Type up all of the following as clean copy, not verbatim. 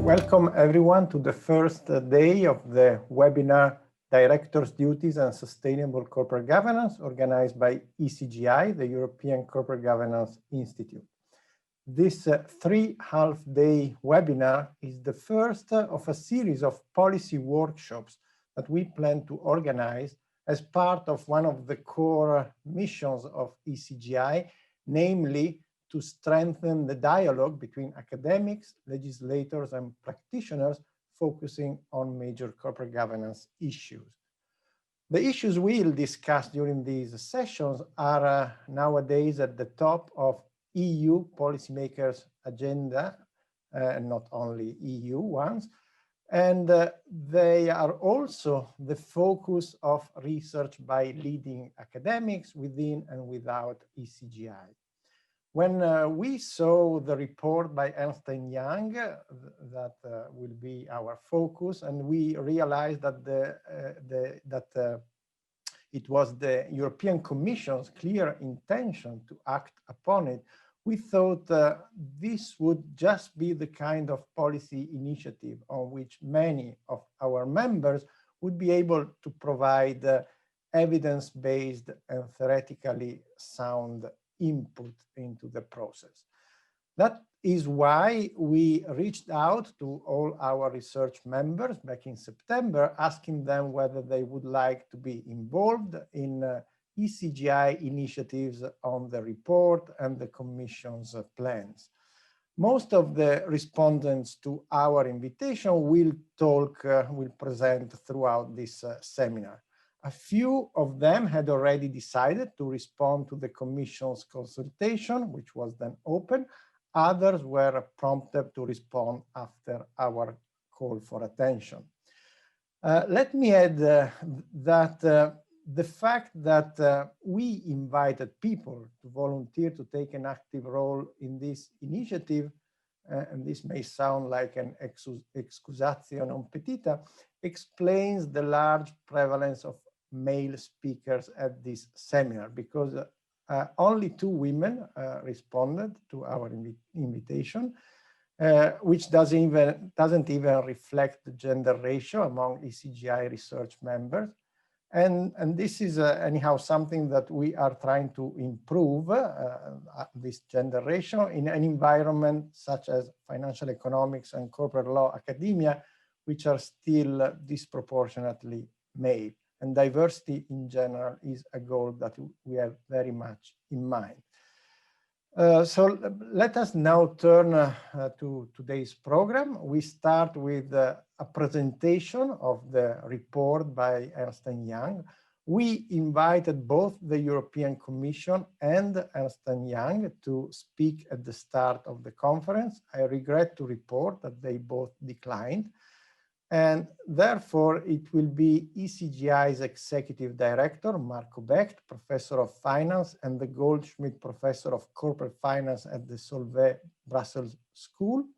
Welcome everyone to the first day of the webinar Directors' Duties and Sustainable Corporate Governance, organized by ECGI, the European Corporate Governance Institute. This three-half-day webinar is the first of a series of policy workshops that we plan to organize as part of one of the core missions of ECGI, namely to strengthen the dialogue between academics, legislators, and practitioners focusing on major corporate governance issues. The issues we'll discuss during these sessions are nowadays at the top of EU policymakers' agenda, not only EU ones, and they are also the focus of research by leading academics within and without ECGI. When we saw the report by Ernst & Young, that will be our focus, and we realized that it was the European Commission's clear intention to act upon it, we thought this would just be the kind of policy initiative on which many of our members would be able to provide evidence-based and theoretically sound input into the process. That is why we reached out to all our research members back in September, asking them whether they would like to be involved in ECGI initiatives on the report and the Commission's plans. Most of the respondents to our invitation will present throughout this seminar. A few of them had already decided to respond to the Commission's consultation, which was then open. Others were prompted to respond after our call for attention. Let me add that the fact that we invited people to volunteer to take an active role in this initiative, and this may sound like an excusatio non petita, explains the large prevalence of male speakers at this seminar, because only 2 women responded to our invitation, which doesn't even reflect the gender ratio among ECGI research members. And this is anyhow something that we are trying to improve, this gender ratio, in an environment such as financial economics and corporate law academia, which are still disproportionately male. And diversity in general is a goal that we have very much in mind. So let us now turn to today's program. We start with a presentation of the report by Ernst & Young. We invited both the European Commission and Ernst & Young to speak at the start of the conference. I regret to report that they both declined. And therefore, it will be ECGI's Executive Director, Marco Becht, Professor of Finance and the Goldschmidt Professor of Corporate Finance at the Solvay Brussels School,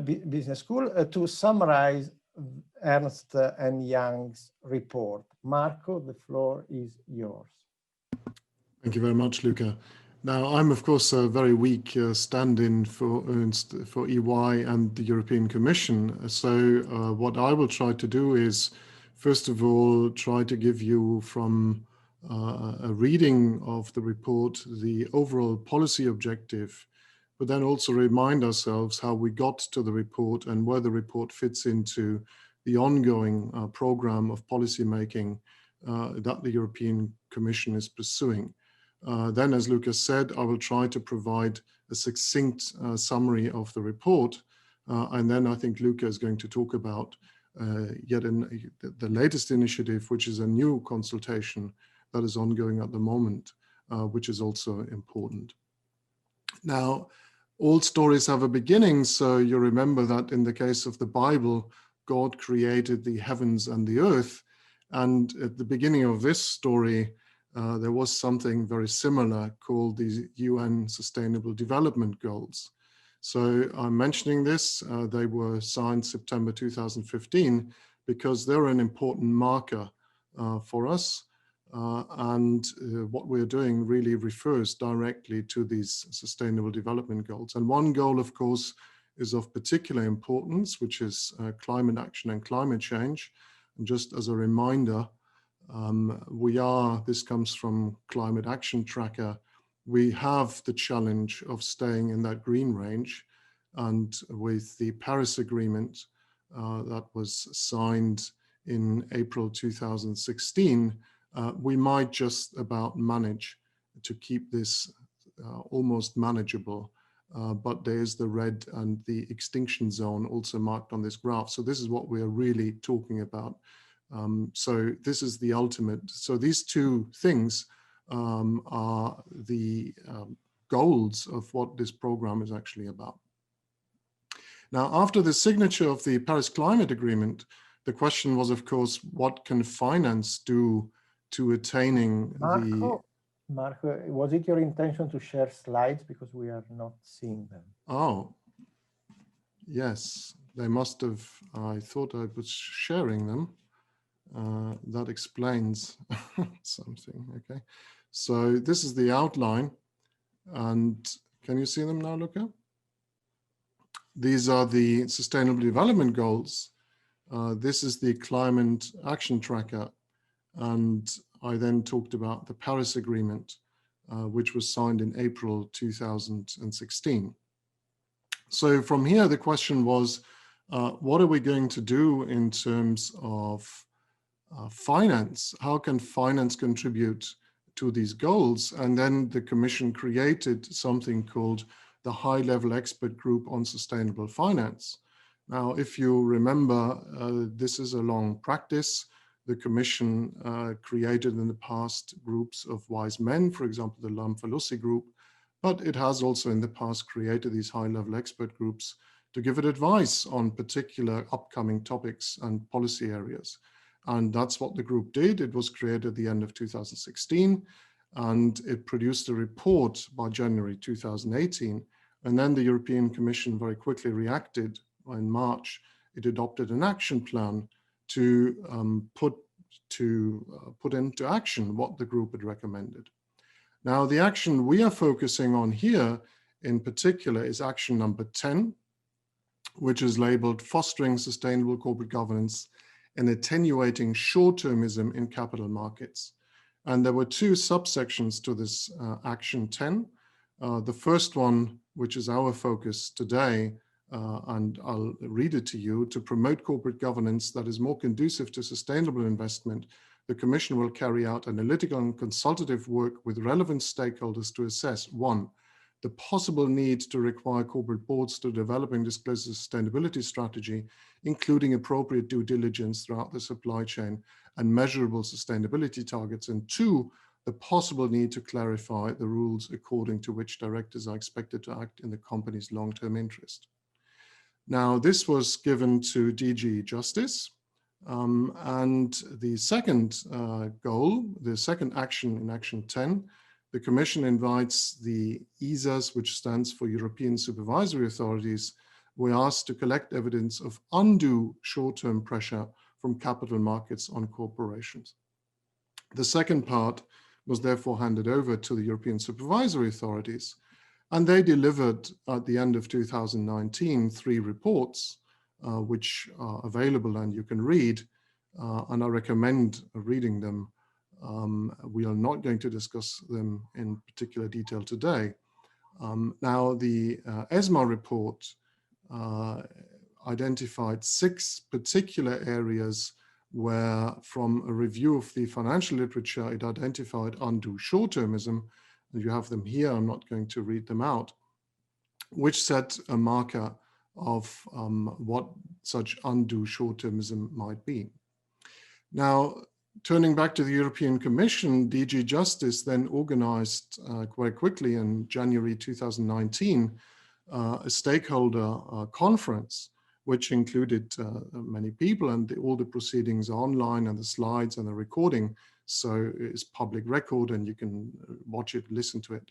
Business School, to summarize Ernst & Young's report. Marco, the floor is yours. Thank you very much, Luca. Now, I'm, of course, a very weak stand-in for EY and the European Commission. So what I will try to do is, first of all, try to give you from a reading of the report, the overall policy objective, but then also remind ourselves how we got to the report and where the report fits into the ongoing program of policy making that the European Commission is pursuing. Then, as Lucas said, I will try to provide a succinct summary of the report. And then I think Luca is going to talk about the latest initiative, which is a new consultation that is ongoing at the moment, which is also important. Now, all stories have a beginning. So you remember that in the case of the Bible, God created the heavens and the earth. And at the beginning of this story, there was something very similar called the UN Sustainable Development Goals. So I'm mentioning this, they were signed September 2015 because they're an important marker for us. And what we're doing really refers directly to these Sustainable Development Goals. And one goal, of course, is of particular importance, which is climate action and climate change. And just as a reminder, this comes from Climate Action Tracker, we have the challenge of staying in that green range. And with the Paris Agreement that was signed in April 2016, we might just about manage to keep this almost manageable. But there's the red and the extinction zone also marked on this graph. So this is what we're really talking about. So this is the ultimate. So these two things are the goals of what this program is actually about. Now, after the signature of the Paris Climate Agreement, the question was, of course, what can finance do to attaining Marco, was it your intention to share slides because we are not seeing them? Oh, yes, they must have. I thought I was sharing them. That explains something. Okay, so this is the outline, and can you see them now, Luca? These are the Sustainable Development Goals. This is the Climate Action Tracker, and I then talked about the Paris Agreement, which was signed in April 2016. So from here, the question was, what are we going to do in terms of finance? How can finance contribute to these goals? And then the Commission created something called the High-Level Expert Group on Sustainable Finance. Now, if you remember, this is a long practice. The Commission created in the past groups of wise men, for example, the Lamfalussy group, but it has also in the past created these high-level expert groups to give it advice on particular upcoming topics and policy areas. And that's what the group did. It was created at the end of 2016, and it produced a report by January 2018. And then the European Commission very quickly reacted. In March, it adopted an action plan to put into action what the group had recommended. Now, the action we are focusing on here in particular is action number 10, which is labeled Fostering Sustainable Corporate Governance and Attenuating Short-Termism in Capital Markets. And there were two subsections to this action 10. The first one, which is our focus today, and I'll read it to you: to promote corporate governance that is more conducive to sustainable investment, the Commission will carry out analytical and consultative work with relevant stakeholders to assess: 1, the possible need to require corporate boards to develop and disclose a sustainability strategy, including appropriate due diligence throughout the supply chain and measurable sustainability targets, and 2, the possible need to clarify the rules according to which directors are expected to act in the company's long-term interest. Now, this was given to DG Justice, and the second goal, the second action in action 10, the Commission invites the ESAs, which stands for European Supervisory Authorities, were asked to collect evidence of undue short-term pressure from capital markets on corporations. The second part was therefore handed over to the European Supervisory Authorities, and they delivered at the end of 2019 3 reports, which are available and you can read, and I recommend reading them. We are not going to discuss them in particular detail today. Now, the ESMA report identified 6 particular areas where, from a review of the financial literature, it identified undue short-termism. You have them here, I'm not going to read them out, which set a marker of what such undue short-termism might be. Now, turning back to the European Commission, DG Justice then organized quite quickly in January 2019 a stakeholder conference, which included many people, and all the proceedings are online, and the slides and the recording, so it's public record and you can watch it, listen to it.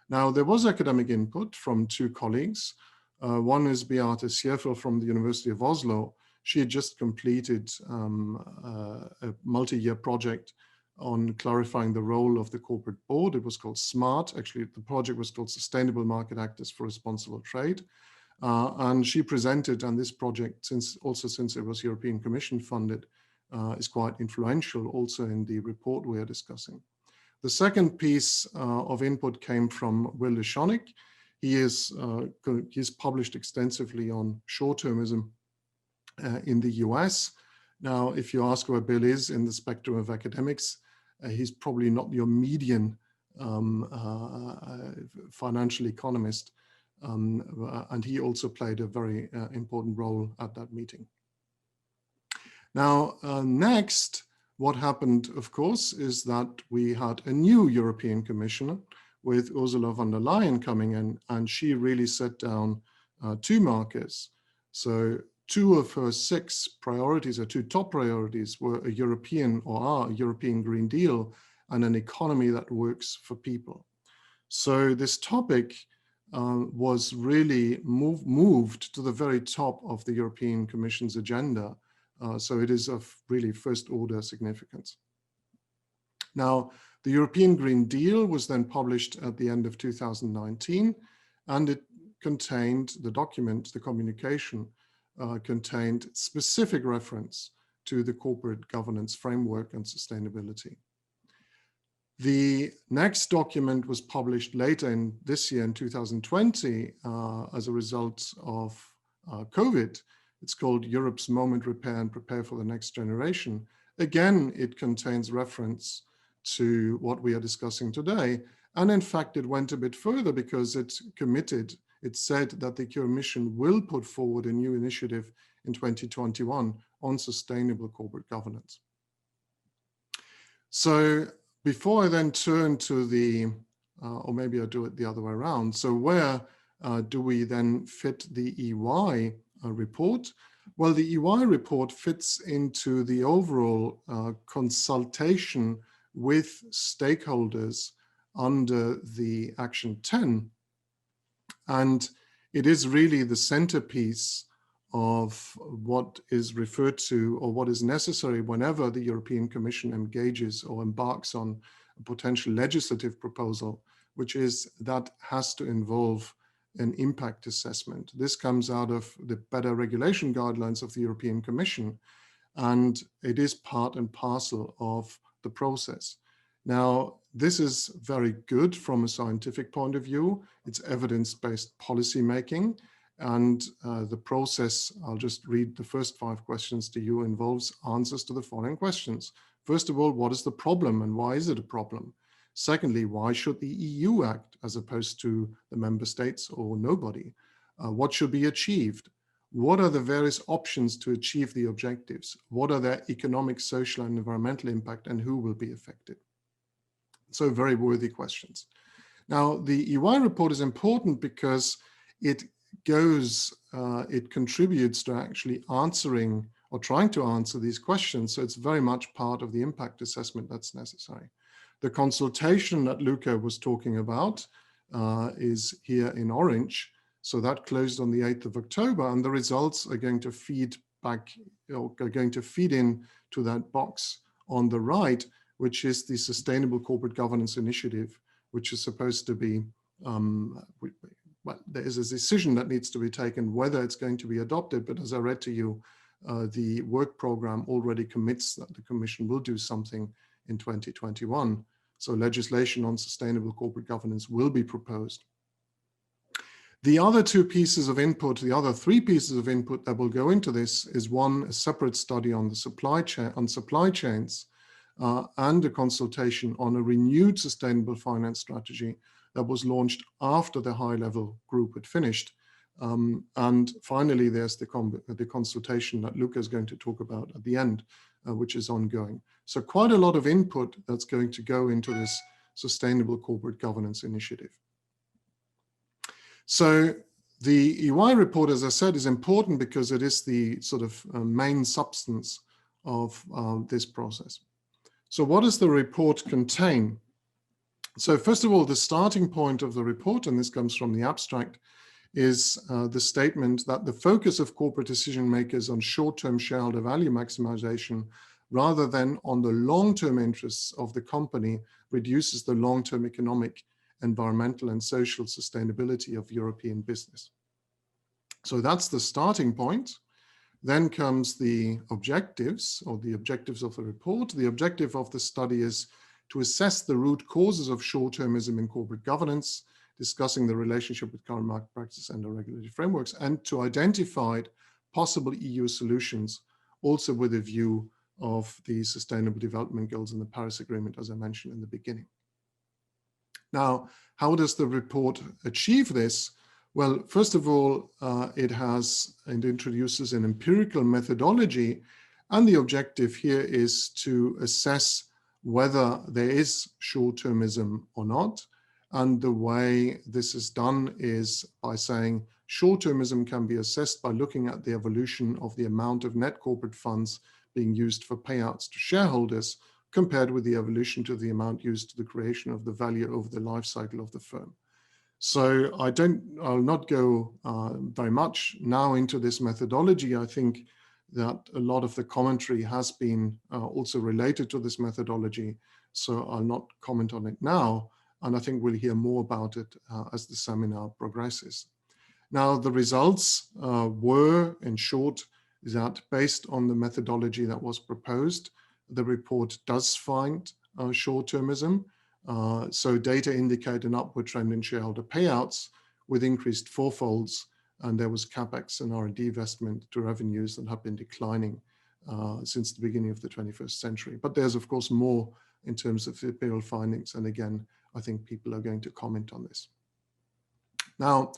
Now, there was academic input from 2 colleagues. One is Beate Sierfel from the University of Oslo. She had just completed a multi-year project on clarifying the role of the corporate board. It was called SMART. Actually, the project was called Sustainable Market Actors for Responsible Trade. And she presented, and this project, since it was European Commission funded, is quite influential also in the report we are discussing. The second piece of input came from Will Schonik. He's published extensively on short-termism in the US. Now, if you ask where Bill is in the spectrum of academics, he's probably not your median financial economist. And he also played a very important role at that meeting. Now, next, what happened, of course, is that we had a new European Commissioner with Ursula von der Leyen coming in, and she really set down 2 markers. So 2 of her 6 priorities, or 2 top priorities, were a European Green Deal and an economy that works for people. So this topic was really moved to the very top of the European Commission's agenda. So it is of really first order significance. Now, the European Green Deal was then published at the end of 2019, and it contained the document, the communication, contained specific reference to the corporate governance framework and sustainability. The next document was published later in this year, in 2020, as a result of COVID. It's called Europe's Moment, Repair and Prepare for the Next Generation. Again, it contains reference to what we are discussing today. And in fact, it went a bit further because it said that the Commission will put forward a new initiative in 2021 on sustainable corporate governance. So before I then turn to the, or maybe I'll do it the other way around. So where do we then fit the EY report? Well, the EY report fits into the overall consultation with stakeholders under the Action 10. And it is really the centerpiece of what is referred to, or what is necessary whenever the European Commission engages or embarks on a potential legislative proposal, which is that has to involve an impact assessment. This comes out of the better regulation guidelines of the European Commission, and it is part and parcel of the process. Now, this is very good from a scientific point of view. It's evidence-based policy making. And the process, I'll just read the first 5 questions to you, involves answers to the following questions. First of all, what is the problem and why is it a problem? Secondly, why should the EU act as opposed to the member states or nobody? What should be achieved? What are the various options to achieve the objectives? What are their economic, social, and environmental impact, and who will be affected? So very worthy questions. Now, the EY report is important because it contributes to actually answering or trying to answer these questions. So it's very much part of the impact assessment that's necessary. The consultation that Luca was talking about is here in orange. So that closed on the 8th of October, and the results are going to feed back, are going to feed in to that box on the right, which is the Sustainable Corporate Governance Initiative, which is supposed to be, well, there is a decision that needs to be taken whether it's going to be adopted. But as I read to you, the work program already commits that the Commission will do something in 2021. So legislation on sustainable corporate governance will be proposed. The other 2 pieces of input, the other 3 pieces of input that will go into this is one, a separate study on the supply chains, and a consultation on a renewed sustainable finance strategy that was launched after the high-level group had finished. And finally, there's the consultation that Luca is going to talk about at the end, which is ongoing. So quite a lot of input that's going to go into this Sustainable Corporate Governance Initiative. So the EY report, as I said, is important because it is the sort of main substance of this process. So what does the report contain? So first of all, the starting point of the report, and this comes from the abstract, is the statement that the focus of corporate decision makers on short-term shareholder value maximization rather than on the long-term interests of the company reduces the long-term economic, environmental, and social sustainability of European business. So that's the starting point. Then comes the objectives, or the objectives of the report. The objective of the study is to assess the root causes of short-termism in corporate governance, discussing the relationship with current market practice and the regulatory frameworks, and to identify possible EU solutions, also with a view of the Sustainable Development Goals and the Paris Agreement, as I mentioned in the beginning. Now, how does the report achieve this? Well, first of all, it introduces an empirical methodology, and the objective here is to assess whether there is short-termism or not. And the way this is done is by saying short-termism can be assessed by looking at the evolution of the amount of net corporate funds being used for payouts to shareholders compared with the evolution to the amount used to the creation of the value over the life cycle of the firm. So I'll not go very much now into this methodology. I think that a lot of the commentary has been also related to this methodology, so I'll not comment on it now, and I think we'll hear more about it as the seminar progresses. Now, the results were, in short, that based on the methodology that was proposed, the report does find short-termism. So data indicate an upward trend in shareholder payouts with increased fourfolds, and there was CapEx and R&D investment to revenues that have been declining since the beginning of the 21st century. But there's, of course, more in terms of the empirical findings. And again, I think people are going to comment on this. Now,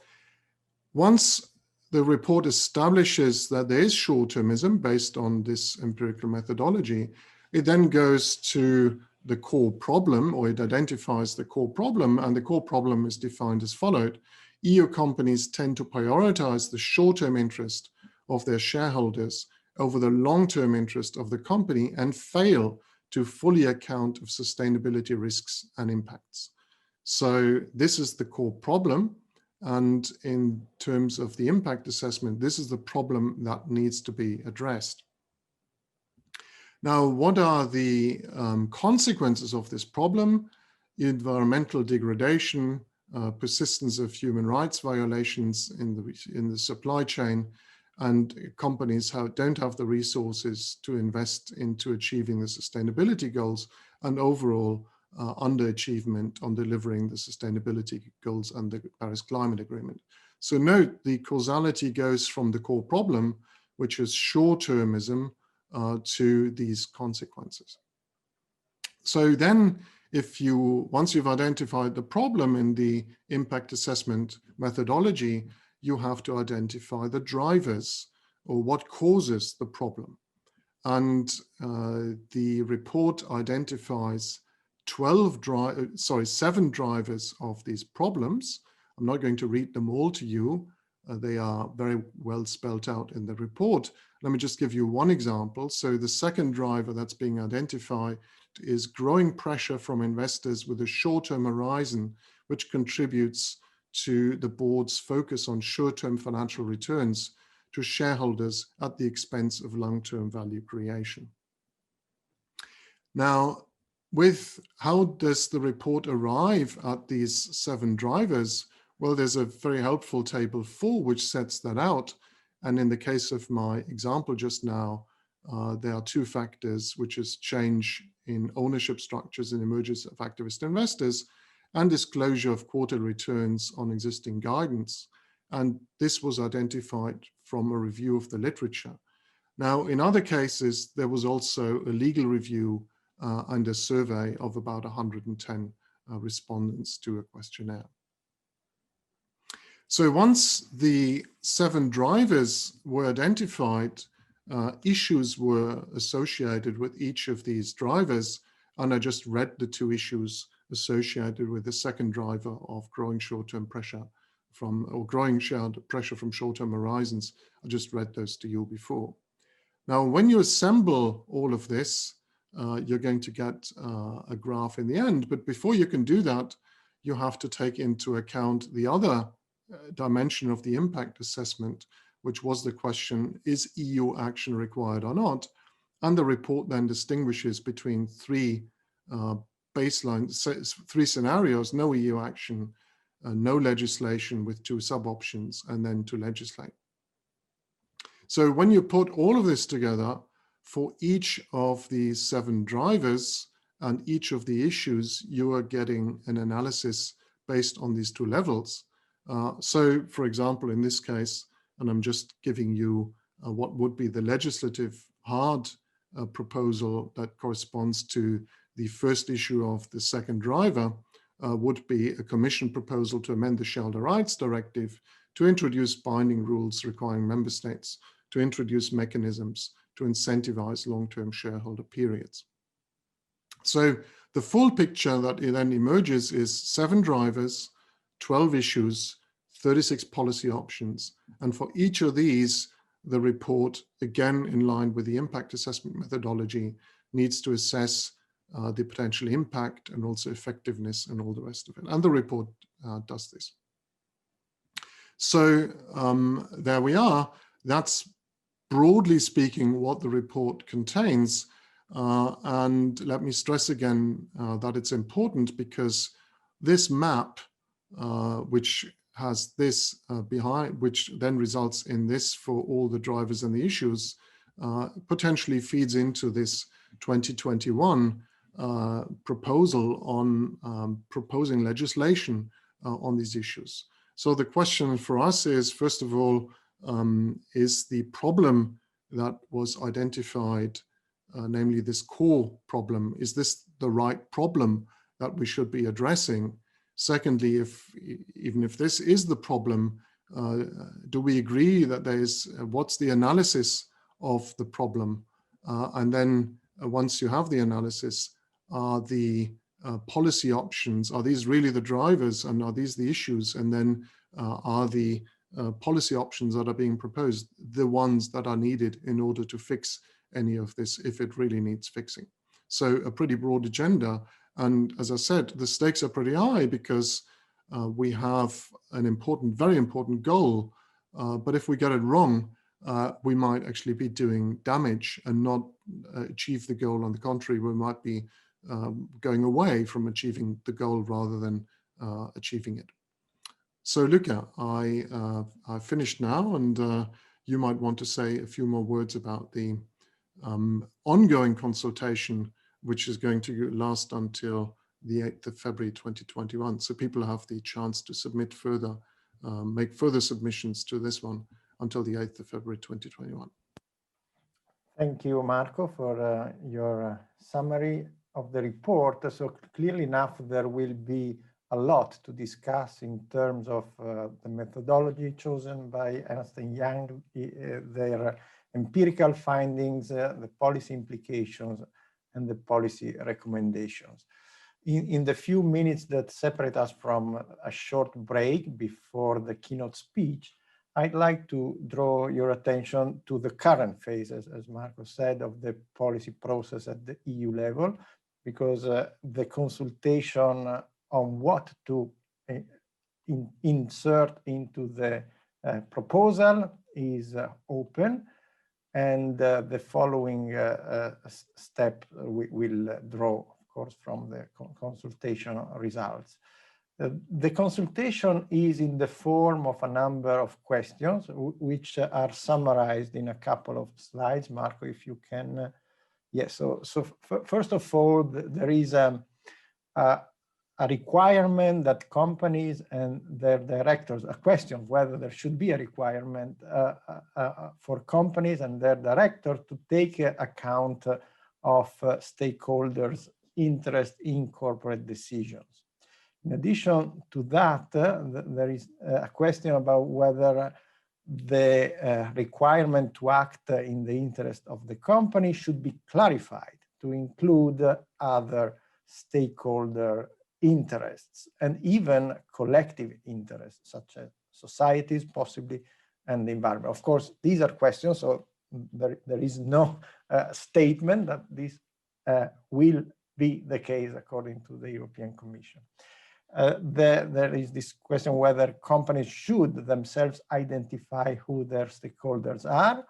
once the report establishes that there is short-termism based on this empirical methodology, it then goes to the core problem, or it identifies the core problem, and the core problem is defined as followed. EU companies tend to prioritize the short-term interest of their shareholders over the long-term interest of the company and fail to fully account of sustainability risks and impacts. So this is the core problem. And in terms of the impact assessment, this is the problem that needs to be addressed. Now, what are the consequences of this problem? Environmental degradation, persistence of human rights violations in the supply chain, and companies don't have the resources to invest into achieving the sustainability goals, and overall underachievement on delivering the sustainability goals and the Paris Climate Agreement. So note, the causality goes from the core problem, which is short-termism, to these consequences. So then, once you've identified the problem in the impact assessment methodology, you have to identify the drivers, or what causes the problem. And the report identifies 7 drivers of these problems. I'm not going to read them all to you. They are very well spelled out in the report. Let me just give you one example. So the second driver that's being identified is growing pressure from investors with a short-term horizon, which contributes to the board's focus on short-term financial returns to shareholders at the expense of long-term value creation. Now, how does the report arrive at these 7 drivers? Well, there's a very helpful table 4 which sets that out. And in the case of my example just now, there are 2 factors, which is change in ownership structures and emergence of activist investors, and disclosure of quarterly returns on existing guidance. And this was identified from a review of the literature. Now, in other cases, there was also a legal review and a survey of about 110 respondents to a questionnaire. So once the 7 drivers were identified, issues were associated with each of these drivers, and I just read the 2 issues associated with the second driver of growing short-term pressure growing shareholder pressure from short-term horizons. I just read those to you before. Now, when you assemble all of this, you're going to get a graph in the end, but before you can do that, you have to take into account the other dimension of the impact assessment, which was the question, is EU action required or not? And the report then distinguishes between 3 3 scenarios: no EU action, no legislation with 2 sub-options, and then to legislate. So when you put all of this together for each of the 7 drivers and each of the issues, you are getting an analysis based on these 2 levels. So for example, in this case, and I'm just giving you what would be the legislative hard proposal that corresponds to the first issue of the 2nd driver, would be a Commission proposal to amend the Shareholder Rights Directive to introduce binding rules requiring member states to introduce mechanisms to incentivize long-term shareholder periods. So the full picture that then emerges is 7 drivers, 12 issues, 36 policy options. And for each of these, the report, again in line with the impact assessment methodology, needs to assess the potential impact and also effectiveness and all the rest of it. And the report does this. So there we are. That's broadly speaking what the report contains. And let me stress again that it's important because this map, which has this behind, which then results in this for all the drivers and the issues, potentially feeds into this 2021 proposal on proposing legislation on these issues. So the question for us is, first of all, is the problem that was identified, namely this core problem, is this the right problem that we should be addressing? Secondly, even if this is the problem, do we agree that there is, what's the analysis of the problem? And then once you have the analysis, are the policy options, are these really the drivers and are these the issues? And then are the policy options that are being proposed the ones that are needed in order to fix any of this if it really needs fixing? So a pretty broad agenda. And as I said, the stakes are pretty high because we have an important, very important goal. But if we get it wrong, we might actually be doing damage and not achieve the goal. On the contrary, we might be going away from achieving the goal rather than achieving it. So Luca, I finished now, and you might want to say a few more words about the ongoing consultation, which is going to last until the 8th of February 2021. So people have the chance to submit further, make further submissions to this one until the 8th of February 2021. Thank you, Marco, for your summary of the report. So clearly enough, there will be a lot to discuss in terms of the methodology chosen by Ernst & Young, their empirical findings, the policy implications, and the policy recommendations. In the few minutes that separate us from a short break before the keynote speech, I'd like to draw your attention to the current phase, as Marco said, of the policy process at the EU level, because the consultation on what to insert into the proposal is open, and the following step we will draw, of course, from the consultation results. The consultation is in the form of a number of questions, which are summarized in a couple of slides. Marco, if you can. Yes, so first of all, there is a requirement that companies and their directors, a question whether there should be a requirement for companies and their director to take account of stakeholders' interest in corporate decisions. In addition to that, there is a question about whether the requirement to act in the interest of the company should be clarified to include other stakeholder interests and even collective interests, such as societies, possibly, and the environment. Of course, these are questions, so there is no statement that this will be the case according to the European Commission. There is this question whether companies should themselves identify who their stakeholders are,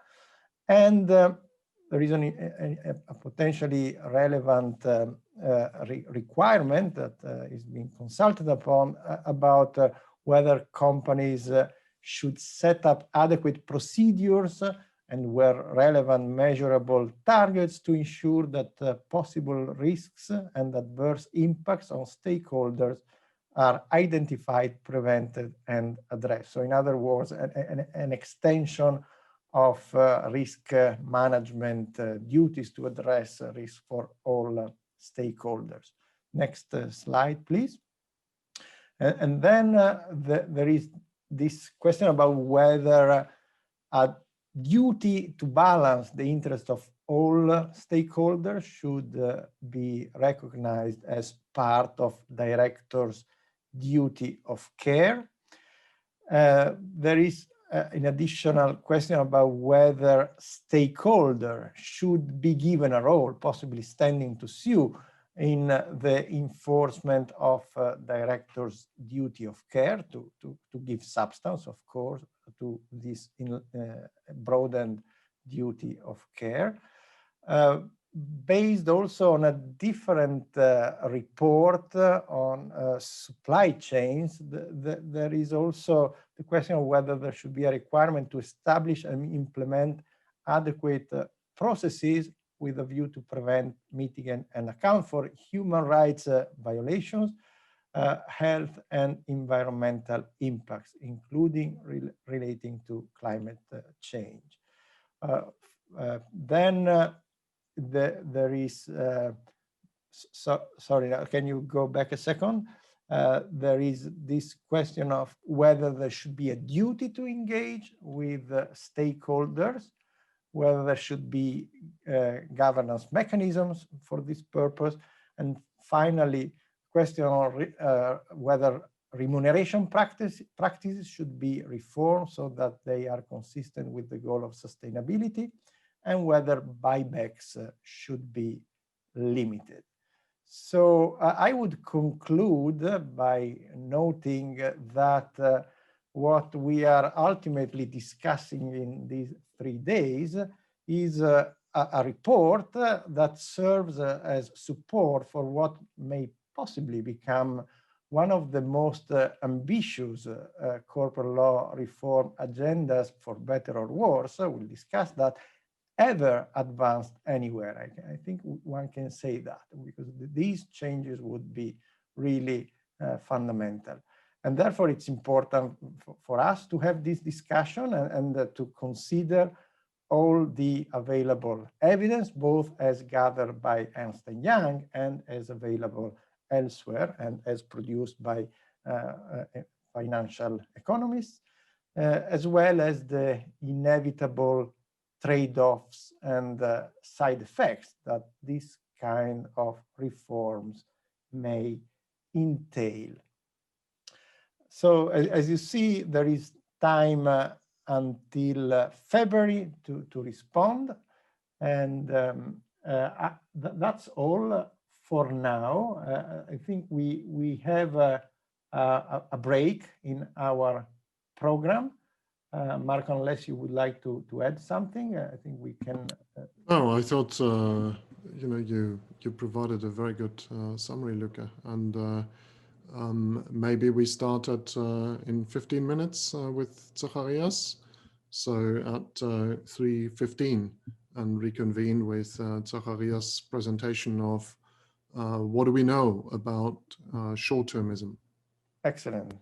and there is a potentially relevant requirement that is being consulted upon about whether companies should set up adequate procedures and where relevant measurable targets to ensure that possible risks and adverse impacts on stakeholders are identified, prevented, and addressed. So in other words, an extension of risk management duties to address risk for all stakeholders. Next slide, please. And then there is this question about whether a duty to balance the interest of all stakeholders should be recognized as part of directors' duty of care. There is an additional question about whether stakeholders should be given a role, possibly standing to sue, in the enforcement of directors' duty of care, to give substance, of course, to this broadened duty of care. Based also on a different report on supply chains, there is also the question of whether there should be a requirement to establish and implement adequate processes with a view to prevent, mitigate, and account for human rights violations, health and environmental impacts, including relating to climate change. Then there is, sorry, can you go back a second? There is this question of whether there should be a duty to engage with stakeholders, whether there should be governance mechanisms for this purpose, and finally, question on whether remuneration practices should be reformed so that they are consistent with the goal of sustainability, and whether buybacks should be limited. So I would conclude by noting that what we are ultimately discussing in these 3 days is a report that serves as support for what may possibly become one of the most ambitious corporate law reform agendas, for better or worse. We'll discuss that, ever advanced anywhere. I think one can say that, because these changes would be really fundamental. And therefore, it's important for us to have this discussion and to consider all the available evidence, both as gathered by Ernst & Young and as available elsewhere and as produced by financial economists, as well as the inevitable trade-offs and side effects that this kind of reforms may entail. So as you see, there is time until February to respond, and that's all for now. I think we have a break in our program. Marco, unless you would like to add something, I think we can. Oh, I thought you provided a very good summary, Luca, and maybe we start at in 15 minutes with Zacharias, so at 3:15, and reconvene with Zacharias' presentation of what do we know about short-termism. Excellent.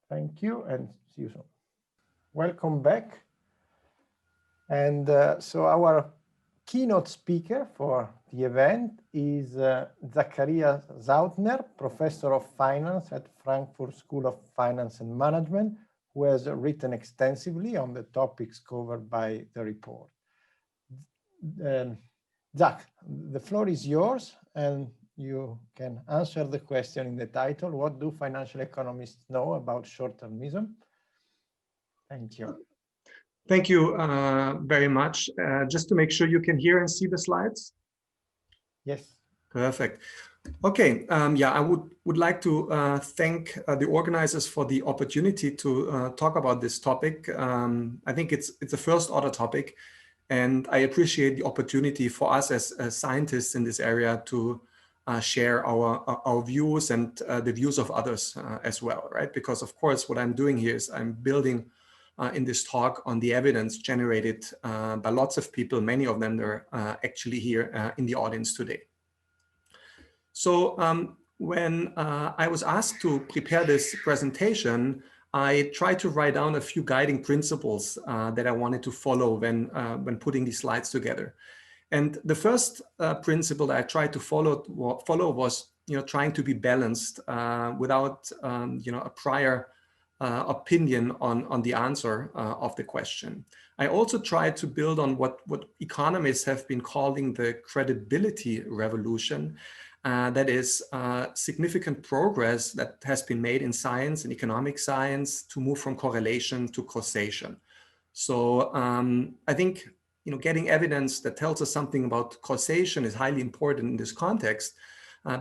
Thank you, and see you soon. Welcome back. And so our keynote speaker for the event is Zacharias Sautner, Professor of Finance at Frankfurt School of Finance and Management, who has written extensively on the topics covered by the report. Zach, the floor is yours, and you can answer the question in the title, what do financial economists know about short-termism? Thank you. Thank you very much. Just to make sure you can hear and see the slides. Yes. Perfect. Okay. Yeah, I would like to thank the organizers for the opportunity to talk about this topic. I think it's a first order topic, and I appreciate the opportunity for us as scientists in this area to share our views and the views of others as well, right? Because of course, what I'm doing here is I'm building in this talk on the evidence generated by lots of people. Many of them are actually here in the audience today. So when I was asked to prepare this presentation, I tried to write down a few guiding principles that I wanted to follow when putting these slides together. And the first principle that I tried to follow was, trying to be balanced without, a prior opinion on the answer of the question. I also tried to build on what economists have been calling the credibility revolution. That is significant progress that has been made in science and economic science to move from correlation to causation. So I think getting evidence that tells us something about causation is highly important in this context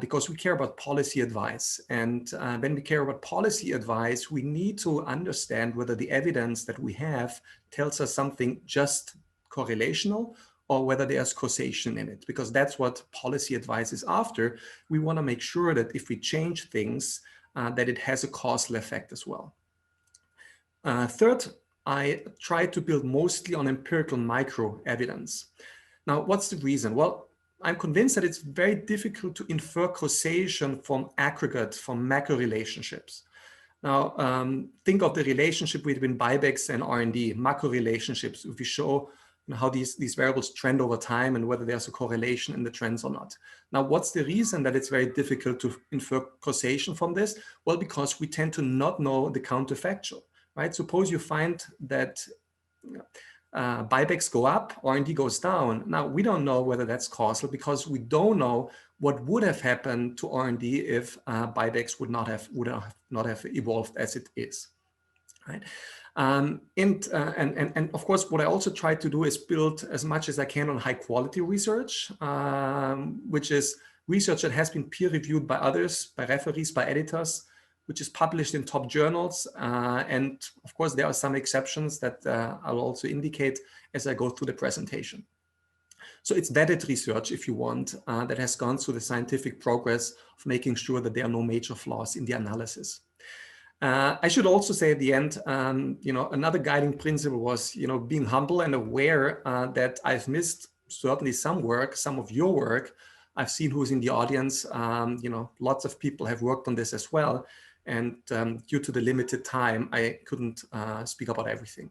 because we care about policy advice. And when we care about policy advice, we need to understand whether the evidence that we have tells us something just correlational or whether there's causation in it, because that's what policy advice is after. We want to make sure that if we change things, that it has a causal effect as well. Third, I try to build mostly on empirical micro evidence. Now, what's the reason? Well, I'm convinced that it's very difficult to infer causation from aggregate, from macro relationships. Now, think of the relationship between buybacks and R&D, macro relationships. If we show how these variables trend over time and whether there's a correlation in the trends or not. Now, what's the reason that it's very difficult to infer causation from this? Well, because we tend to not know the counterfactual, right? Suppose you find that buybacks go up, R&D goes down. Now, we don't know whether that's causal because we don't know what would have happened to R&D if buybacks would not have evolved as it is, right? And of course, what I also try to do is build as much as I can on high quality research, which is research that has been peer reviewed by others, by referees, by editors, which is published in top journals. And of course, there are some exceptions that I'll also indicate as I go through the presentation. So it's vetted research, if you want, that has gone through the scientific progress of making sure that there are no major flaws in the analysis. I should also say at the end, another guiding principle was, being humble and aware that I've missed certainly some work, some of your work. I've seen who's in the audience. Lots of people have worked on this as well. And due to the limited time, I couldn't speak about everything.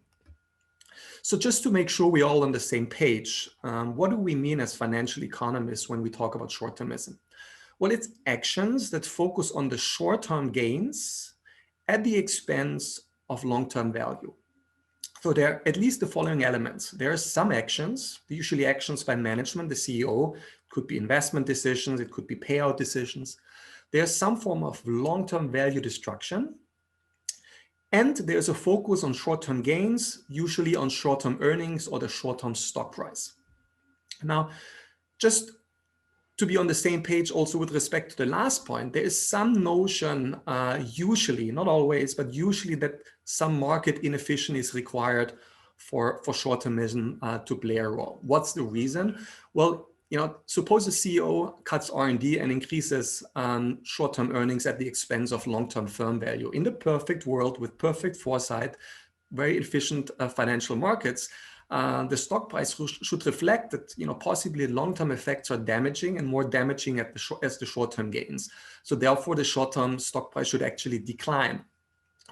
So just to make sure we're all on the same page, what do we mean as financial economists when we talk about short-termism? Well, it's actions that focus on the short-term gains at the expense of long-term value. So there are at least the following elements. There are some actions, usually actions by management, the CEO. It could be investment decisions, it could be payout decisions. There's some form of long-term value destruction. And there's a focus on short-term gains, usually on short-term earnings or the short-term stock price. Now, just to be on the same page also with respect to the last point, there is some notion, usually, not always, but usually that some market inefficiency is required for short-termism to play a role. What's the reason? Well, suppose the CEO cuts R&D and increases short-term earnings at the expense of long-term firm value. In the perfect world with perfect foresight, very efficient financial markets, the stock price should reflect that possibly long-term effects are damaging and more damaging as the short-term gains. So therefore, the short-term stock price should actually decline,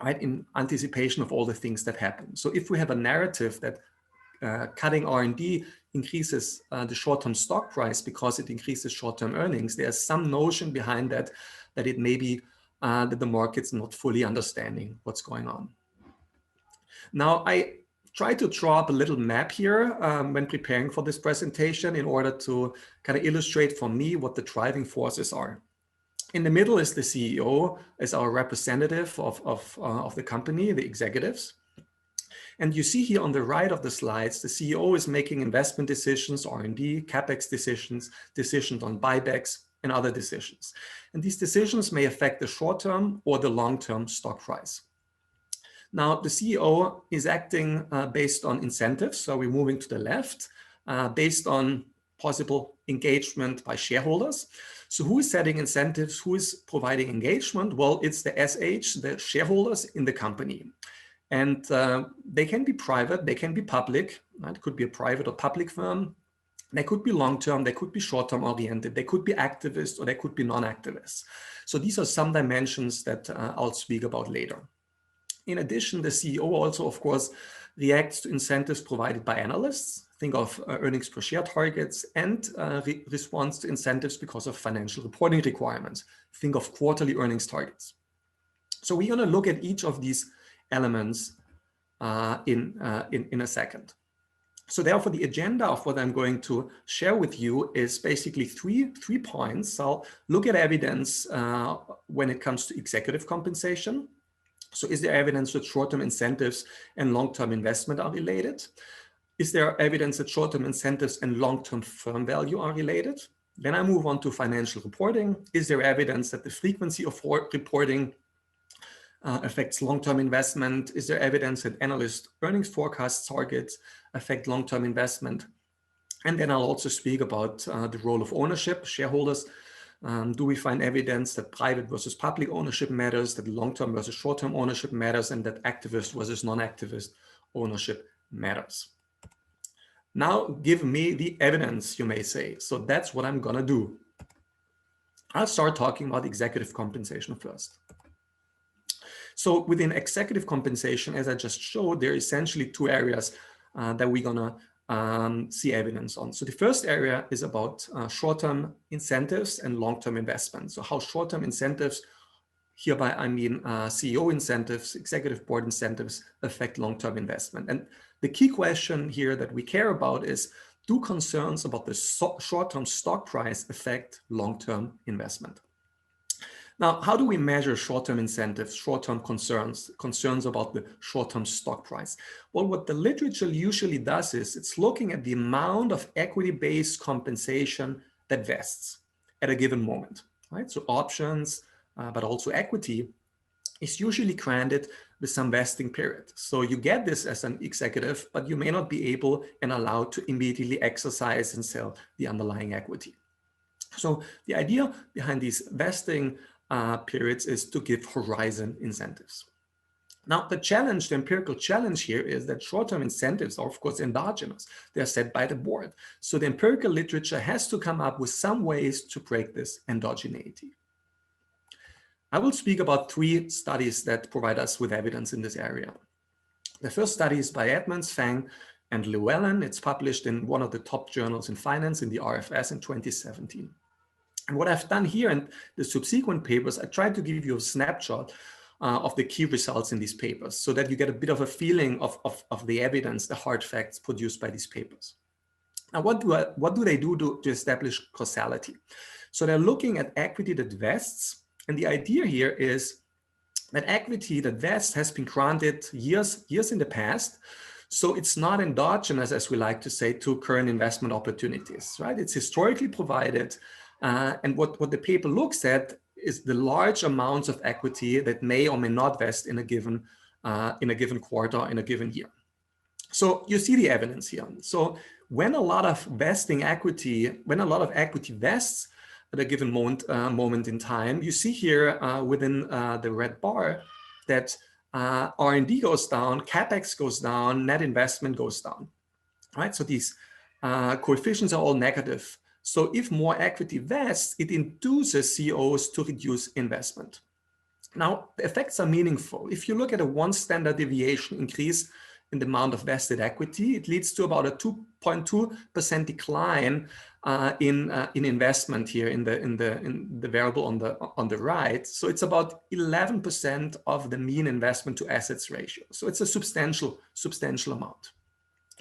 right, in anticipation of all the things that happen. So if we have a narrative that cutting R&D increases the short-term stock price because it increases short-term earnings, there's some notion behind that it may be that the market's not fully understanding what's going on. Now, I try to draw up a little map here when preparing for this presentation in order to kind of illustrate for me what the driving forces are. In the middle is the CEO as our representative of the company, the executives. And you see here on the right of the slides, the CEO is making investment decisions, R&D, CapEx decisions, decisions on buybacks, and other decisions. And these decisions may affect the short-term or the long-term stock price. Now, the CEO is acting based on incentives. So we're moving to the left, based on possible engagement by shareholders. So who is setting incentives? Who is providing engagement? Well, it's the SH, the shareholders in the company. And they can be private, they can be public. Right? It could be a private or public firm. They could be long-term, they could be short-term oriented, they could be activist, or they could be non-activist. So these are some dimensions that I'll speak about later. In addition, the CEO also, of course, reacts to incentives provided by analysts. Think of earnings per share targets, and responds to incentives because of financial reporting requirements. Think of quarterly earnings targets. So we're going to look at each of these elements in a second. So therefore, the agenda of what I'm going to share with you is basically three points. I'll look at evidence when it comes to executive compensation. So is there evidence that short-term incentives and long-term investment are related? Is there evidence that short-term incentives and long-term firm value are related? Then I move on to financial reporting. Is there evidence that the frequency of reporting affects long-term investment? Is there evidence that analyst earnings forecast targets affect long-term investment? And then I'll also speak about the role of ownership, shareholders. Do we find evidence that private versus public ownership matters, that long-term versus short-term ownership matters, and that activist versus non-activist ownership matters? Now, give me the evidence, you may say. So that's what I'm gonna do. I'll start talking about executive compensation first. So within executive compensation, as I just showed, there are essentially two areas that we're gonna see evidence on. So the first area is about short-term incentives and long-term investment. So how short-term incentives, hereby I mean CEO incentives, executive board incentives, affect long-term investment. And the key question here that we care about is, do concerns about the short-term stock price affect long-term investment? Now, how do we measure short-term incentives, short-term concerns about the short-term stock price? Well, what the literature usually does is it's looking at the amount of equity-based compensation that vests at a given moment, right? So options, but also equity is usually granted with some vesting period. So you get this as an executive, but you may not be able and allowed to immediately exercise and sell the underlying equity. So the idea behind these vesting periods is to give horizon incentives. Now, the challenge, the empirical challenge here is that short-term incentives are, of course, endogenous. They're set by the board. So the empirical literature has to come up with some ways to break this endogeneity. I will speak about three studies that provide us with evidence in this area. The first study is by Edmonds, Fang, and Llewellyn. It's published in one of the top journals in finance in the RFS in 2017. And what I've done here in the subsequent papers, I tried to give you a snapshot of the key results in these papers so that you get a bit of a feeling of the evidence, the hard facts produced by these papers. Now, what do they do to establish causality? So they're looking at equity that vests. And the idea here is that equity that vests has been granted years in the past. So it's not endogenous, as we like to say, to current investment opportunities, right? It's historically provided. And what the paper looks at is the large amounts of equity that may or may not vest in a given quarter, in a given year. So you see the evidence here. So when a lot of equity vests at a given moment in time, you see here within the red bar that R&D goes down, CapEx goes down, net investment goes down, right? So these coefficients are all negative. So if more equity vests, it induces CEOs to reduce investment. Now, the effects are meaningful. If you look at a 1 standard deviation increase in the amount of vested equity, it leads to about a 2.2% decline in investment here in the variable on the right. So it's about 11% of the mean investment to assets ratio. So it's a substantial amount.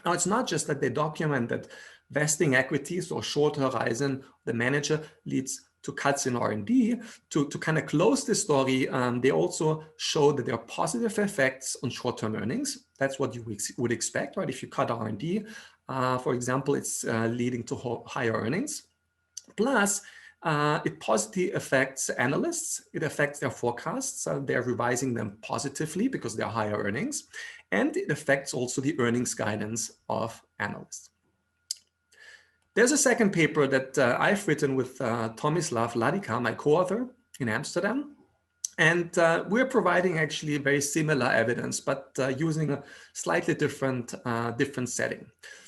Now, it's not just that they document that vesting equities or short horizon, the manager leads to cuts in R&D. To kind of close the story, they also show that there are positive effects on short-term earnings. That's what you would expect, right? If you cut R&D, for example, it's leading to higher earnings. Plus, it positively affects analysts. It affects their forecasts. They're revising them positively because they're higher earnings. And it affects also the earnings guidance of analysts. There's a second paper that I've written with Tomislav Ladika, my co-author in Amsterdam. And we're providing actually very similar evidence, but using a slightly different setting.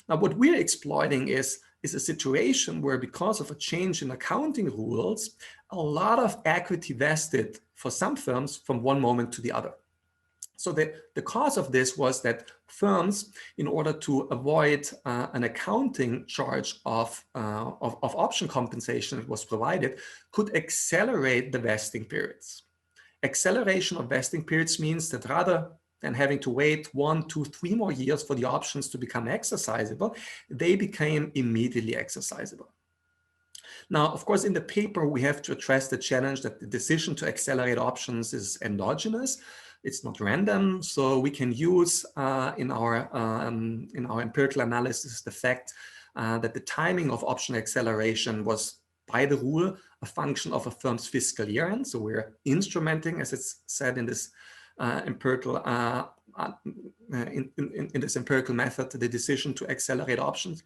Now, what we're exploiting is a situation where, because of a change in accounting rules, a lot of equity vested for some firms from one moment to the other. So the cause of this was that firms, in order to avoid an accounting charge of option compensation that was provided, could accelerate the vesting periods. Acceleration of vesting periods means that rather than having to wait 1, 2, 3 more years for the options to become exercisable, they became immediately exercisable. Now, of course, in the paper, we have to address the challenge that the decision to accelerate options is endogenous. It's not random, so we can use in our empirical analysis the fact that the timing of option acceleration was, by the rule, a function of a firm's fiscal year end. So we're instrumenting, as it's said in this empirical in this empirical method, the decision to accelerate options.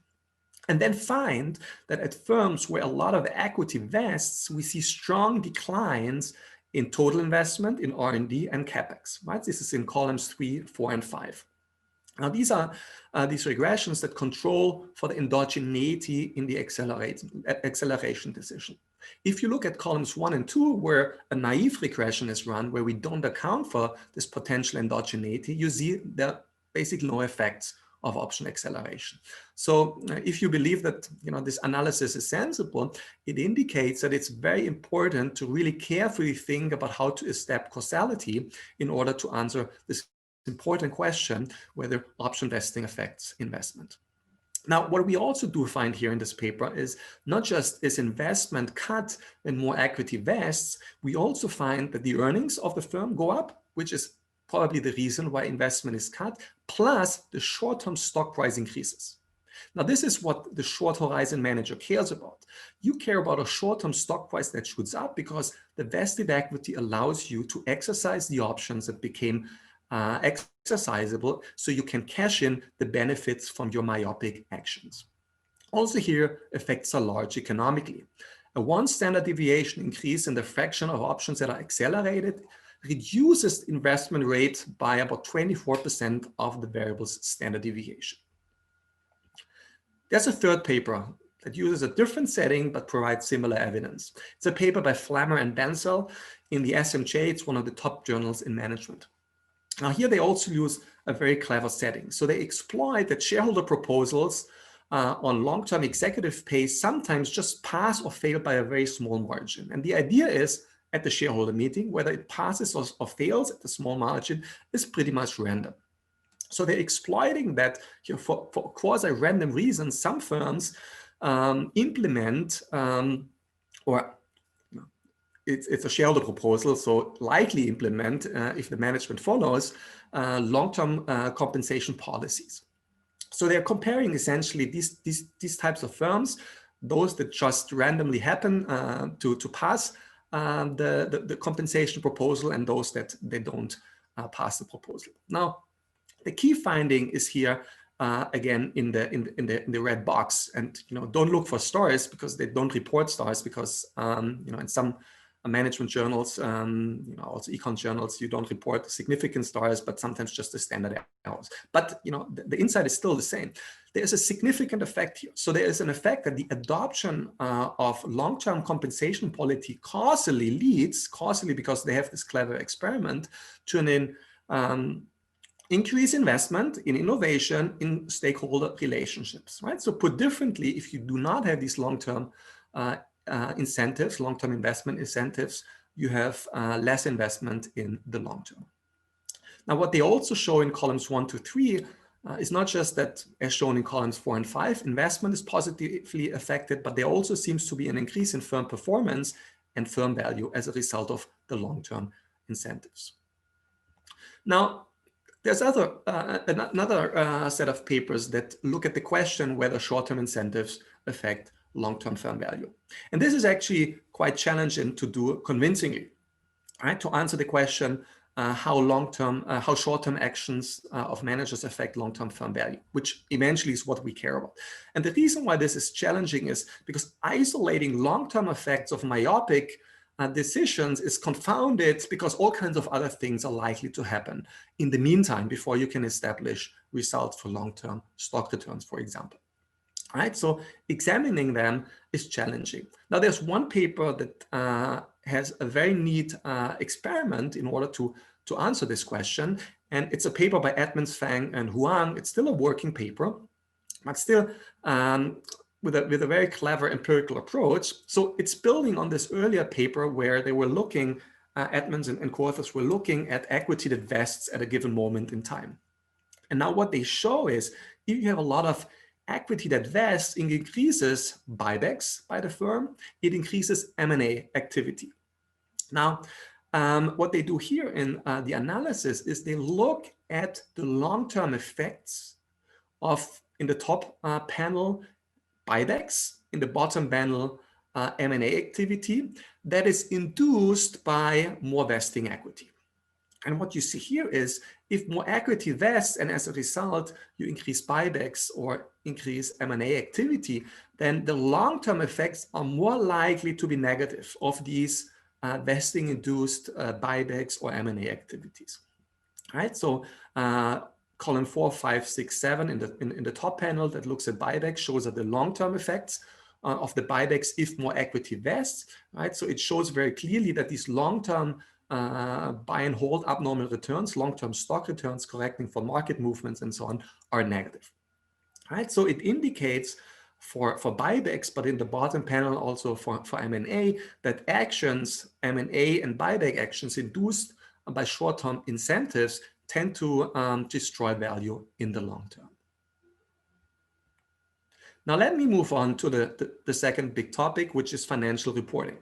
And then find that at firms where a lot of equity vests, we see strong declines in total investment in R&D and CapEx, right? This is in columns 3, 4, and 5. Now, these are these regressions that control for the endogeneity in the acceleration decision. If you look at columns 1 and 2, where a naive regression is run, where we don't account for this potential endogeneity, you see there are basically no effects of option acceleration. So if you believe that this analysis is sensible, it indicates that it's very important to really carefully think about how to establish causality in order to answer this important question, whether option vesting affects investment. Now, what we also do find here in this paper is not just is investment cut and more equity vests, we also find that the earnings of the firm go up, which is probably the reason why investment is cut, plus the short-term stock price increases. Now, this is what the short horizon manager cares about. You care about a short-term stock price that shoots up because the vested equity allows you to exercise the options that became exercisable, so you can cash in the benefits from your myopic actions. Also here, effects are large economically. A 1 standard deviation increase in the fraction of options that are accelerated reduces investment rate by about 24% of the variable's standard deviation. There's a third paper that uses a different setting but provides similar evidence. It's a paper by Flammer and Bensel in the SMJ. It's one of the top journals in management. Now here they also use a very clever setting. So they exploit that shareholder proposals on long-term executive pay sometimes just pass or fail by a very small margin. And the idea is, at the shareholder meeting, whether it passes or fails at the small margin is pretty much random. So they're exploiting that for quasi-random reasons. Some firms implement, or it's a shareholder proposal, so likely implement, if the management follows, long-term compensation policies. So they're comparing essentially these types of firms, those that just randomly happen to pass the compensation proposal, and those that they don't pass the proposal. Now, the key finding is here again in the red box, and don't look for stars because they don't report stars, because in some management journals, also econ journals, you don't report significant stars, but sometimes just the standard errors. But the insight is still the same. There's a significant effect here. So there is an effect that the adoption of long-term compensation policy causally leads, because they have this clever experiment, to an increase investment in innovation in stakeholder relationships, right? So put differently, if you do not have these long-term incentives, long-term investment incentives, you have less investment in the long term. Now, what they also show in columns 1 to 3 is not just that, as shown in columns 4 and 5, investment is positively affected, but there also seems to be an increase in firm performance and firm value as a result of the long-term incentives. Now, there's another set of papers that look at the question whether short-term incentives affect long-term firm value. And this is actually quite challenging to do convincingly, right? To answer the question, how short-term actions of managers affect long-term firm value, which eventually is what we care about. And the reason why this is challenging is because isolating long-term effects of myopic decisions is confounded because all kinds of other things are likely to happen in the meantime before you can establish results for long-term stock returns, for example. All right, so examining them is challenging. Now, there's one paper that has a very neat experiment in order to answer this question, and it's a paper by Edmonds, Fang, and Huang. It's still a working paper, but still with a very clever empirical approach. So it's building on this earlier paper where they were looking, Edmonds and co-authors were looking at equity that vests at a given moment in time. And now what they show is if you have a lot of equity that vests, it increases buybacks by the firm, it increases M&A activity. Now, what they do here in the analysis is they look at the long-term effects of, in the top panel, buybacks, in the bottom panel, M&A activity that is induced by more vesting equity. And what you see here is if more equity vests and as a result you increase buybacks or increase M&A activity, then the long-term effects are more likely to be negative of these vesting induced buybacks or M&A activities. All right, so column 4, 5, 6, 7 in the top panel that looks at buybacks shows that the long-term effects of the buybacks if more equity vests, right? So it shows very clearly that these long-term buy and hold abnormal returns, long-term stock returns correcting for market movements and so on are negative. Right? So it indicates for buybacks, but in the bottom panel also for M&A, that actions, M&A and buyback actions induced by short-term incentives tend to destroy value in the long term. Now let me move on to the second big topic, which is financial reporting.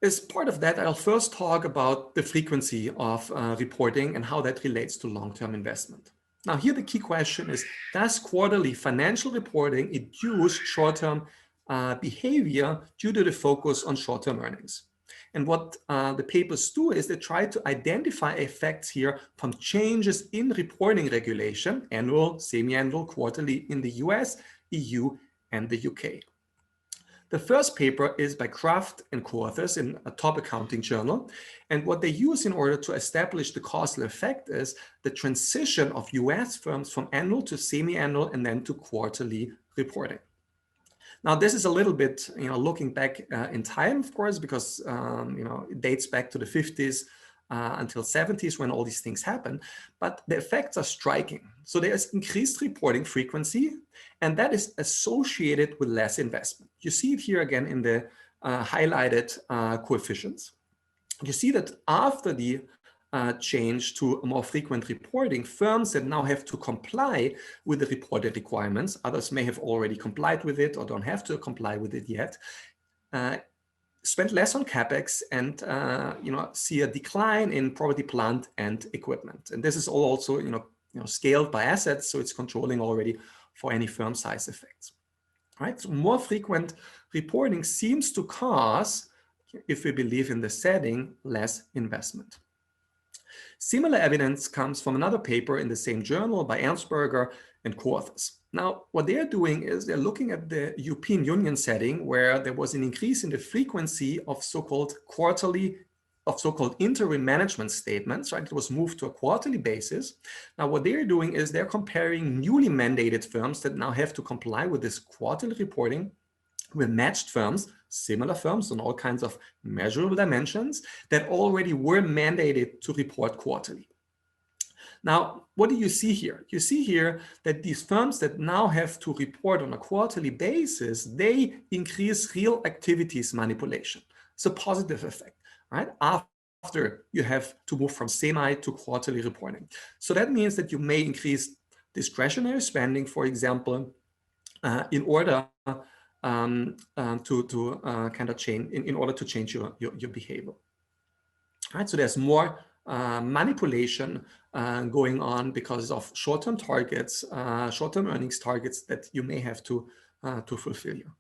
As part of that, I'll first talk about the frequency of reporting and how that relates to long-term investment. Now here the key question is, does quarterly financial reporting induce short-term behavior due to the focus on short-term earnings? And what the papers do is they try to identify effects here from changes in reporting regulation, annual, semi-annual, quarterly in the US, EU, and the UK. The first paper is by Kraft and co-authors in a top accounting journal. And what they use in order to establish the causal effect is the transition of US firms from annual to semi-annual and then to quarterly reporting. Now, this is a little bit, looking back in time, of course, because, it dates back to the 50s until 70s when all these things happen, but the effects are striking. So there's increased reporting frequency, and that is associated with less investment. You see it here again in the highlighted coefficients. You see that after the change to more frequent reporting, firms that now have to comply with the reported requirements, others may have already complied with it or don't have to comply with it yet, spend less on capex and see a decline in property, plant, and equipment. And this is all also scaled by assets, so it's controlling already for any firm size effects. Right? So more frequent reporting seems to cause, if we believe in the setting, less investment. Similar evidence comes from another paper in the same journal by Ernstberger and co-authors. Now, what they're doing is they're looking at the European Union setting where there was an increase in the frequency of so-called interim management statements, right? It was moved to a quarterly basis. Now, what they're doing is they're comparing newly mandated firms that now have to comply with this quarterly reporting with matched firms, similar firms on all kinds of measurable dimensions that already were mandated to report quarterly. Now, what do you see here? You see here that these firms that now have to report on a quarterly basis, they increase real activities manipulation. It's a positive effect, right? After you have to move from semi to quarterly reporting. So that means that you may increase discretionary spending, for example, in order to change your behavior. Right? So there's more manipulation going on because of short-term targets, short-term earnings targets that you may have to fulfill here.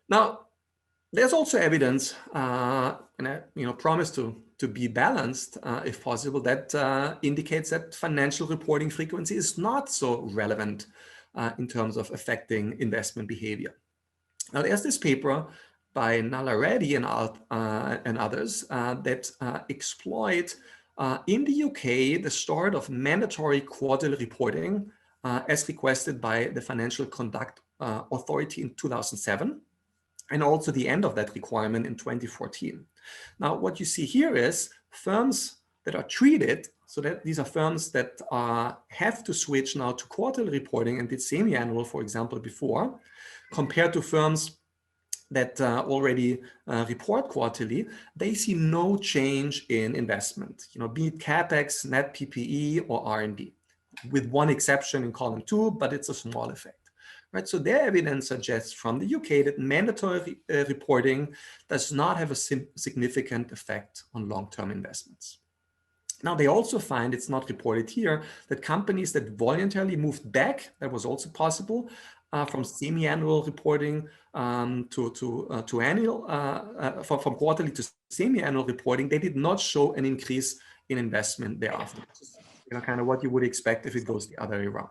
Now, there's also evidence, and I promise to be balanced if possible, that indicates that financial reporting frequency is not so relevant in terms of affecting investment behavior. Now, there's this paper by Nalareddy and others that exploit in the UK the start of mandatory quarterly reporting as requested by the Financial Conduct Authority in 2007, and also the end of that requirement in 2014. Now, what you see here is firms that are treated, so that these are firms that have to switch now to quarterly reporting and did semi-annual, for example, before, compared to firms that already report quarterly. They see no change in investment, be it CapEx, net PPE, or R&D, with one exception in column 2, but it's a small effect. Right, so their evidence suggests from the UK that mandatory reporting does not have a significant effect on long-term investments. Now, they also find, it's not reported here, that companies that voluntarily moved back, that was also possible, from semi-annual reporting to annual, from quarterly to semi-annual reporting, they did not show an increase in investment thereafter. Kind of what you would expect if it goes the other way around.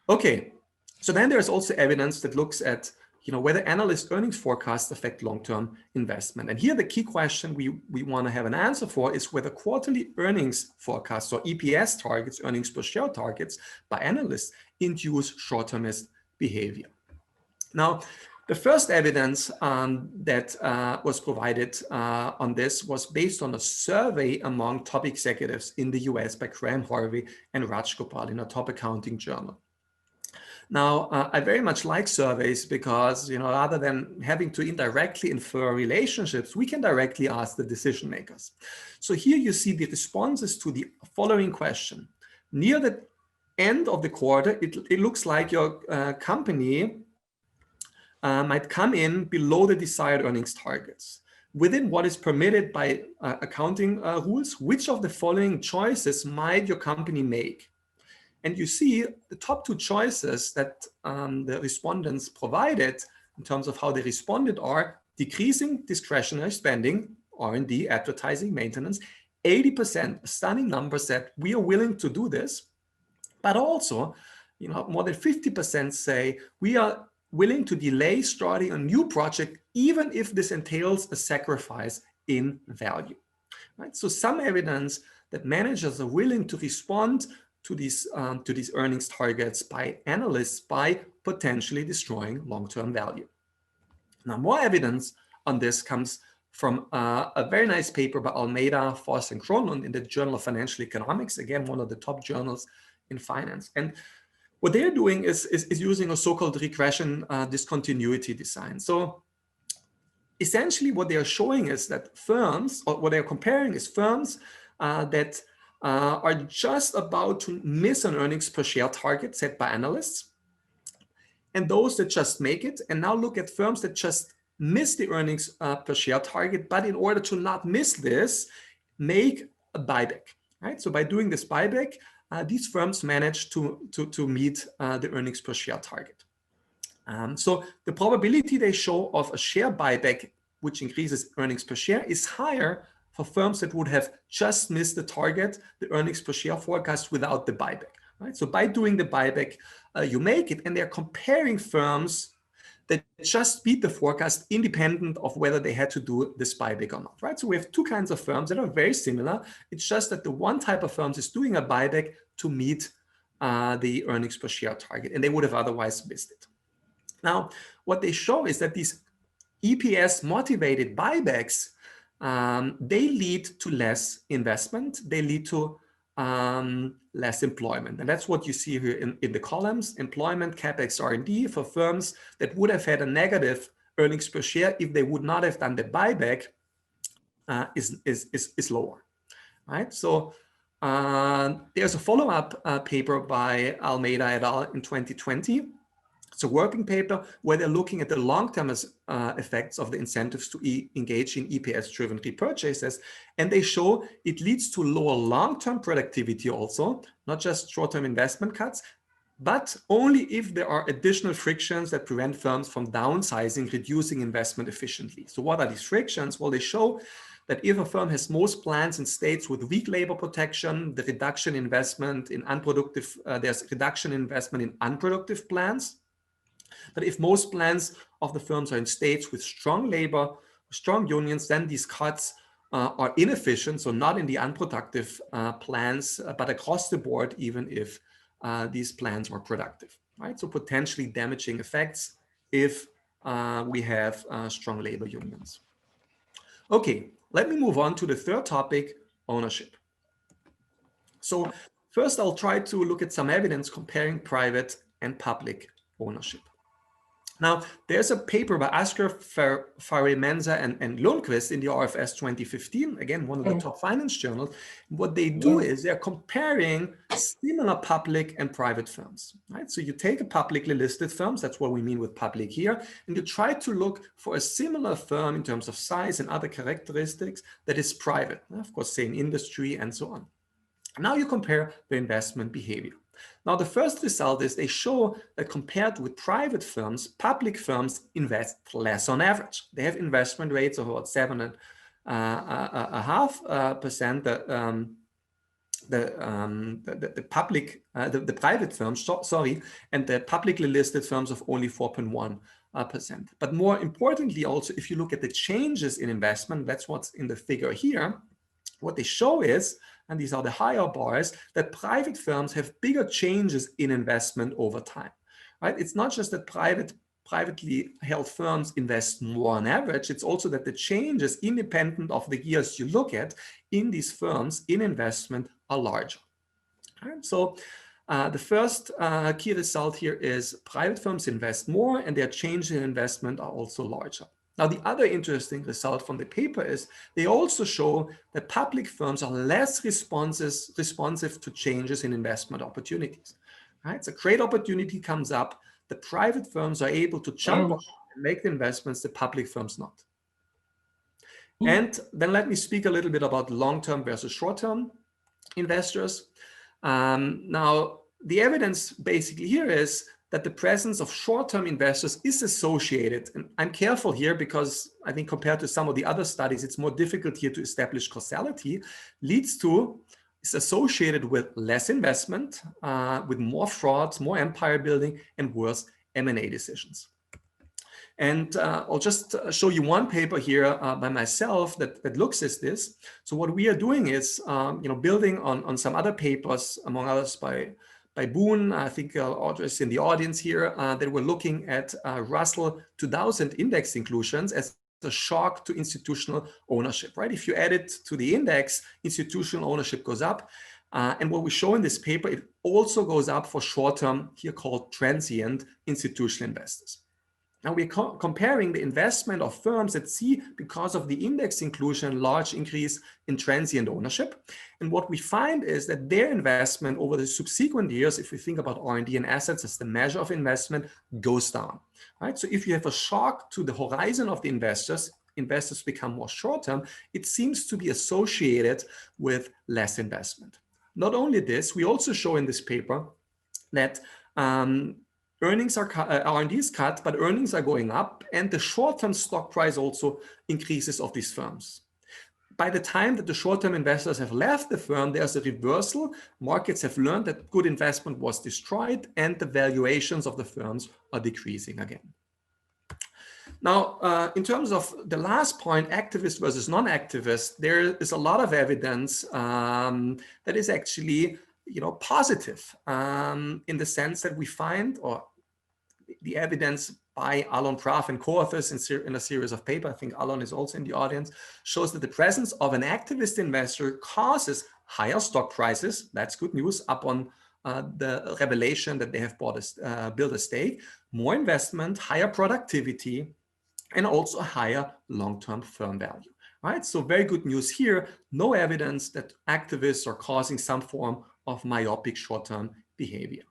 Okay, so then there's also evidence that looks at whether analyst earnings forecasts affect long-term investment. And here the key question we want to have an answer for is whether quarterly earnings forecasts or EPS targets, earnings per share targets by analysts induce short-termist behavior. Now, the first evidence that was provided on this was based on a survey among top executives in the US by Graham Harvey and Raj Gopal in a top accounting journal. Now, I very much like surveys because, rather than having to indirectly infer relationships, we can directly ask the decision makers. So here you see the responses to the following question. Near the end of the quarter, it looks like your company might come in below the desired earnings targets. Within what is permitted by accounting rules, which of the following choices might your company make? And you see the top 2 choices that the respondents provided in terms of how they responded are decreasing discretionary spending, R&D, advertising, maintenance. 80%, a stunning number, said we are willing to do this. But also, more than 50% say we are willing to delay starting a new project, even if this entails a sacrifice in value. Right? So some evidence that managers are willing to respond to these earnings targets by analysts by potentially destroying long-term value. Now, more evidence on this comes from a very nice paper by Almeida, Voss, and Kronlund in the Journal of Financial Economics, again, one of the top journals in finance. And what they're doing is using a so-called regression discontinuity design. So essentially what they are showing is that firms, or what they're comparing is firms that are just about to miss an earnings per share target set by analysts, and those that just make it, and now look at firms that just miss the earnings per share target, but in order to not miss this, make a buyback, right? So by doing this buyback, these firms manage to meet the earnings per share target. So the probability they show of a share buyback, which increases earnings per share, is higher for firms that would have just missed the target, the earnings per share forecast, without the buyback. Right? So by doing the buyback, you make it, and they're comparing firms that just beat the forecast independent of whether they had to do this buyback or not. Right? So we have 2 kinds of firms that are very similar. It's just that the one type of firms is doing a buyback to meet the earnings per share target, and they would have otherwise missed it. Now, what they show is that these EPS motivated buybacks, they lead to less investment, they lead to less employment. And that's what you see here in the columns: employment, CapEx, R&D for firms that would have had a negative earnings per share if they would not have done the buyback is lower, right? So there's a follow-up paper by Almeida et al. In 2020. It's a working paper where they're looking at the long-term effects of the incentives to engage in EPS-driven repurchases. And they show it leads to lower long-term productivity also, not just short-term investment cuts, but only if there are additional frictions that prevent firms from downsizing, reducing investment efficiently. So what are these frictions? Well, they show that if a firm has most plants in states with weak labor protection, the reduction in investment in unproductive, there's reduction in investment in unproductive plants. But if most plans of the firms are in states with strong labor, strong unions, then these cuts are inefficient, so not in the unproductive plans, but across the board, even if these plans are productive, right? So potentially damaging effects if we have strong labor unions. Okay, let me move on to the third topic, ownership. So first, I'll try to look at some evidence comparing private and public ownership. Now, there's a paper by Asker, Fari-Menza, and Lundquist in the RFS 2015, again, one of the top finance journals. What they do is they're comparing similar public and private firms, right? So you take a publicly listed firms, that's what we mean with public here, and you try to look for a similar firm in terms of size and other characteristics that is private, of course, same industry and so on. Now you compare the investment behavior. Now, the first result is they show that compared with private firms, public firms invest less on average. They have investment rates of about 7.5%. The private firms, sorry, and the publicly listed firms of only 4.1%. But more importantly, also, if you look at the changes in investment, that's what's in the figure here. What they show is, and these are the higher bars, that private firms have bigger changes in investment over time, right? It's not just that privately held firms invest more on average, it's also that the changes independent of the years you look at in these firms in investment are larger. Right? So the first key result here is private firms invest more and their changes in investment are also larger. Now, the other interesting result from the paper is they also show that public firms are less responsive to changes in investment opportunities. Right? So great opportunity comes up, the private firms are able to jump on and make the investments, the public firms not. And then let me speak a little bit about long-term versus short-term investors. Now, the evidence basically here is that the presence of short-term investors is associated, and I'm careful here because I think compared to some of the other studies, it's more difficult here to establish causality, is associated with less investment, with more frauds, more empire building, and worse M&A decisions. And I'll just show you one paper here by myself that looks at this. So what we are doing is, building on some other papers, among others by Boone, I think Audrey is in the audience here, that we're looking at Russell 2000 index inclusions as a shock to institutional ownership, right? If you add it to the index, institutional ownership goes up. And what we show in this paper, it also goes up for short-term, here called transient institutional investors. Now we're comparing the investment of firms that see, because of the index inclusion, large increase in transient ownership. And what we find is that their investment over the subsequent years, if we think about R&D and assets as the measure of investment, goes down, right? So if you have a shock to the horizon of the investors become more short-term, it seems to be associated with less investment. Not only this, we also show in this paper that earnings are R&D is cut, but earnings are going up, and the short-term stock price also increases of these firms. By the time that the short-term investors have left the firm, there's a reversal. Markets have learned that good investment was destroyed, and the valuations of the firms are decreasing again. Now, in terms of the last point, activist versus non-activist, there is a lot of evidence that is actually positive in the sense that we find, or the evidence by Alon Prav and co-authors in a series of papers, I think Alon is also in the audience, shows that the presence of an activist investor causes higher stock prices. That's good news upon the revelation that they have built a stake, more investment, higher productivity, and also a higher long-term firm value. Right? So very good news here. No evidence that activists are causing some form of myopic short-term behavior.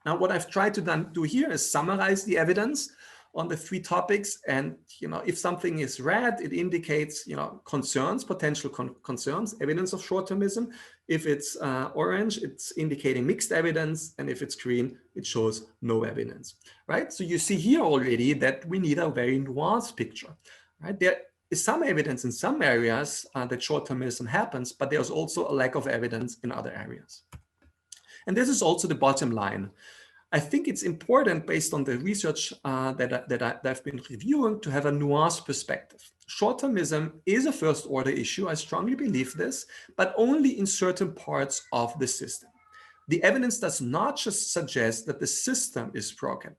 Now, what I've tried to do here is summarize the evidence on the three topics. And, if something is red, it indicates, concerns, potential concerns, evidence of short-termism. If it's orange, it's indicating mixed evidence. And if it's green, it shows no evidence, right? So you see here already that we need a very nuanced picture, right? There is some evidence in some areas that short-termism happens, but there's also a lack of evidence in other areas. And this is also the bottom line. I think it's important, based on the research that I've been reviewing, to have a nuanced perspective. Short-termism is a first-order issue. I strongly believe this, but only in certain parts of the system. The evidence does not just suggest that the system is broken.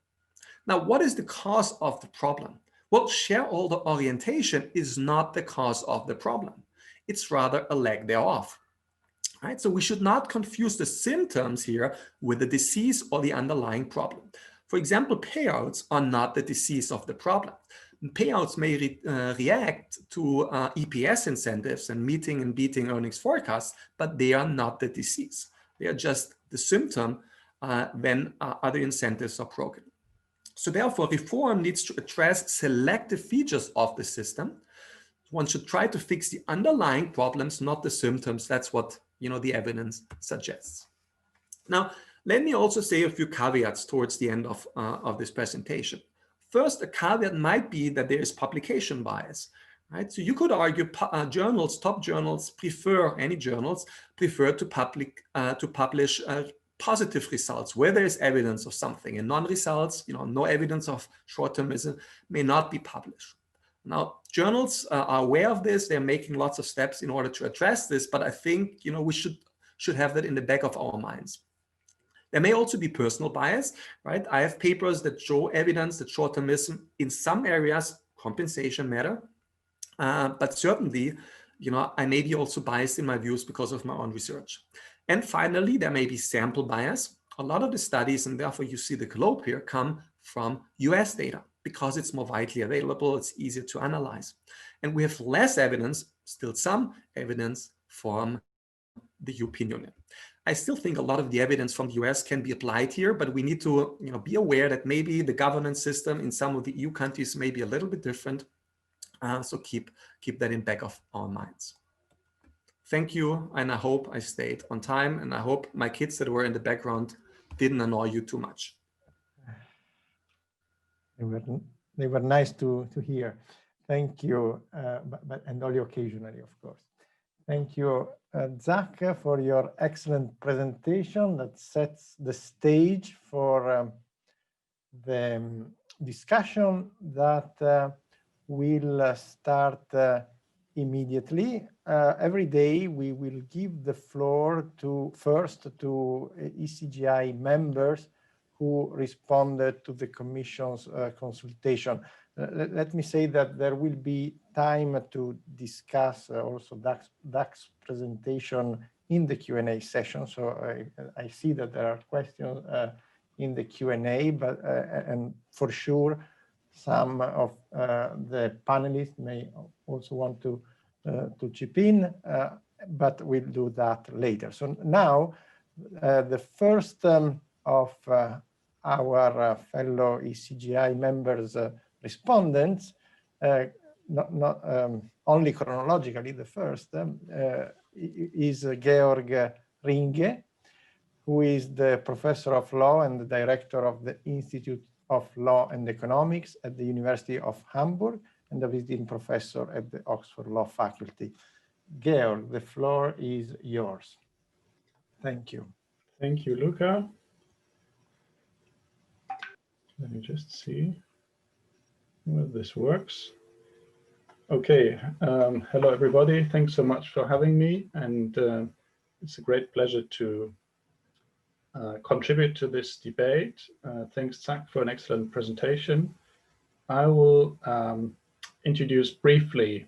Now, what is the cause of the problem? Well, shareholder orientation is not the cause of the problem. It's rather a lack thereof. Right? So we should not confuse the symptoms here with the disease or the underlying problem. For example, payouts are not the disease of the problem. Payouts may react to EPS incentives and meeting and beating earnings forecasts, but they are not the disease. They are just the symptom when other incentives are broken. So therefore, reform needs to address selective features of the system. One should try to fix the underlying problems, not the symptoms. That's what the evidence suggests. Now, let me also say a few caveats towards the end of this presentation. First, a caveat might be that there is publication bias. Right? So you could argue top journals prefer to publish positive results where there is evidence of something, and non-results, no evidence of short-termism, may not be published. Now, journals are aware of this. They're making lots of steps in order to address this, but I think we should have that in the back of our minds. There may also be personal bias, right? I have papers that show evidence that short-termism in some areas, compensation matter, but certainly, I may be also biased in my views because of my own research. And finally, there may be sample bias. A lot of the studies, and therefore you see the globe here, come from US data because it's more widely available, it's easier to analyze. And we have less evidence, still some evidence, from the European Union. I still think a lot of the evidence from the US can be applied here, but we need to be aware that maybe the governance system in some of the EU countries may be a little bit different. So keep that in back of our minds. Thank you, and I hope I stayed on time, and I hope my kids that were in the background didn't annoy you too much. They were nice to hear. Thank you, and only occasionally, of course. Thank you, Zach, for your excellent presentation that sets the stage for the discussion that will start immediately. Every day we will give the floor first to ECGI members who responded to the Commission's consultation. Let me say that there will be time to discuss also Zach's presentation in the Q&A session. So I see that there are questions in the Q&A, but and for sure some of the panelists may also want to chip in, but we'll do that later. So now the first of our fellow ECGI members respondents, not only chronologically, the first is Georg Ringe, who is the professor of law and the director of the Institute of Law and Economics at the University of Hamburg and a visiting professor at the Oxford Law Faculty. Georg, the floor is yours. Thank you. Thank you, Luca. Let me just see whether this works. Okay, hello everybody. Thanks so much for having me, and it's a great pleasure to contribute to this debate. Thanks, Zach, for an excellent presentation. I will introduce briefly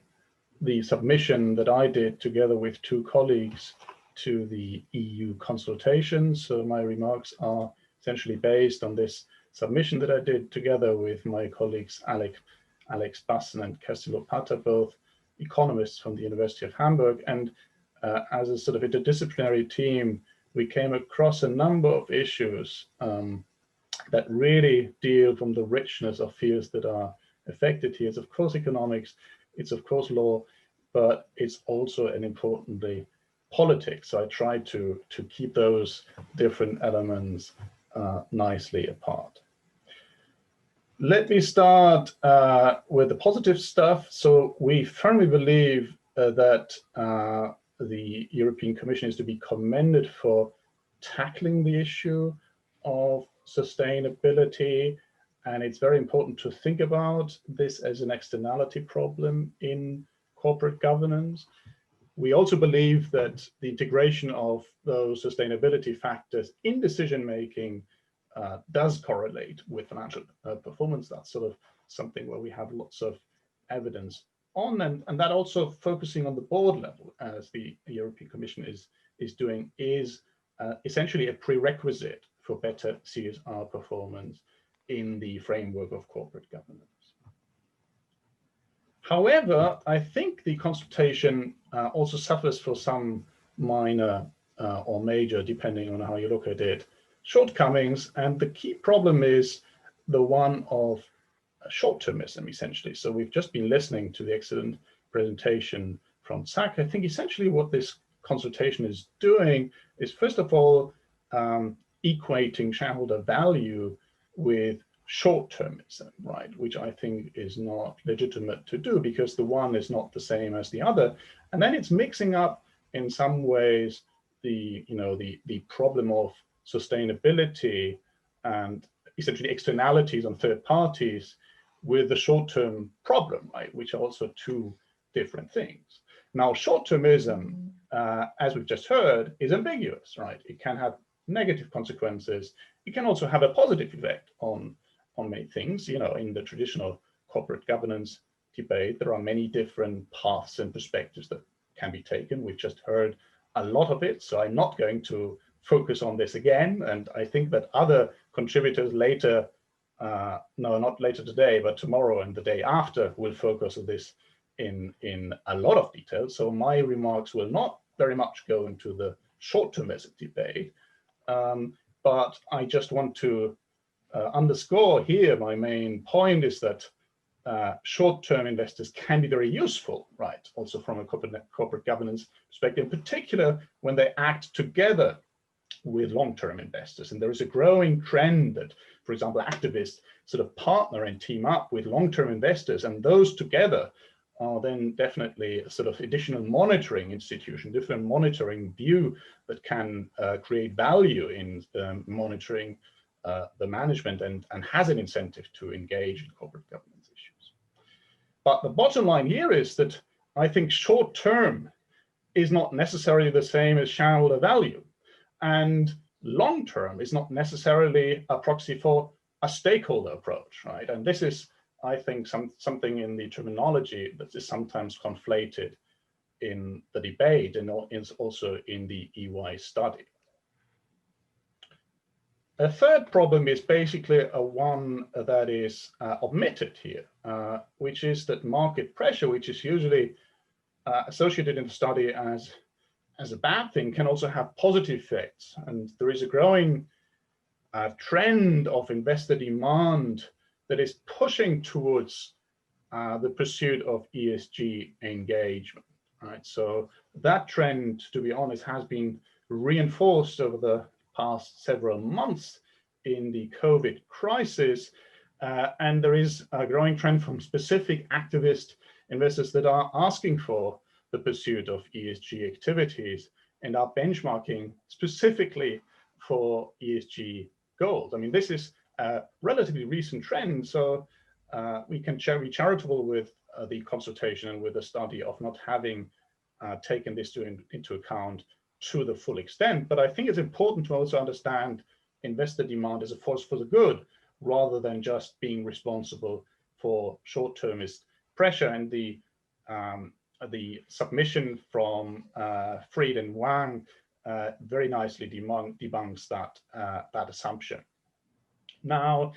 the submission that I did together with two colleagues to the EU consultation. So my remarks are essentially based on this submission that I did together with my colleagues Alex Bassen and Kerstin Lopata, both economists from the University of Hamburg. And as a sort of interdisciplinary team, we came across a number of issues that really deal from the richness of fields that are affected here. It's of course economics, it's of course law, but it's also, and importantly, politics. So I tried to keep those different elements nicely apart. Let me start with the positive stuff. So we firmly believe that the European Commission is to be commended for tackling the issue of sustainability, and it's very important to think about this as an externality problem in corporate governance. We also believe that the integration of those sustainability factors in decision-making does correlate with financial performance. That's sort of something where we have lots of evidence on, and that also focusing on the board level, as the European Commission is doing, is essentially a prerequisite for better CSR performance in the framework of corporate governance. However, I think the consultation also suffers for some minor or major, depending on how you look at it, shortcomings, and the key problem is the one of short-termism, essentially. So we've just been listening to the excellent presentation from Zach. I think essentially what this consultation is doing is, first of all, equating shareholder value with short-termism, right? Which I think is not legitimate to do, because the one is not the same as the other. And then it's mixing up in some ways the problem of sustainability and essentially externalities on third parties with the short-term problem, right? Which are also two different things. Now, short-termism, as we've just heard, is ambiguous, right? It can have negative consequences. It can also have a positive effect on many things. You know, in the traditional corporate governance debate, there are many different paths and perspectives that can be taken. We've just heard a lot of it, so I'm not going to focus on this again. And I think that other contributors later, no, not later today, but tomorrow and the day after, will focus on this in a lot of detail. So my remarks will not very much go into the short-termism debate, but I just want to underscore here my main point is that short-term investors can be very useful, right? Also from a corporate governance perspective, in particular when they act together with long-term investors. And there is a growing trend that, for example, activists sort of partner and team up with long-term investors, and those together are then definitely a sort of additional monitoring institution, different monitoring view that can create value in monitoring the management and has an incentive to engage in corporate governance issues. But the bottom line here is that I think short-term is not necessarily the same as shareholder value, and long-term is not necessarily a proxy for a stakeholder approach, right? And this is, I think, something in the terminology that is sometimes conflated in the debate and is also in the EY study. A third problem is basically one that is omitted here, which is that market pressure, which is usually associated in the study as a bad thing, can also have positive effects. And there is a growing trend of investor demand that is pushing towards the pursuit of ESG engagement, right? So that trend, to be honest, has been reinforced over the past several months in the COVID crisis. And there is a growing trend from specific activist investors that are asking for the pursuit of ESG activities and are benchmarking specifically for ESG goals. I mean, this is a relatively recent trend, so we can be charitable with the consultation and with the study of not having taken this into account to the full extent. But I think it's important to also understand investor demand as a force for the good, rather than just being responsible for short-termist pressure. And the submission from Fried and Wang very nicely debunks that assumption. Now,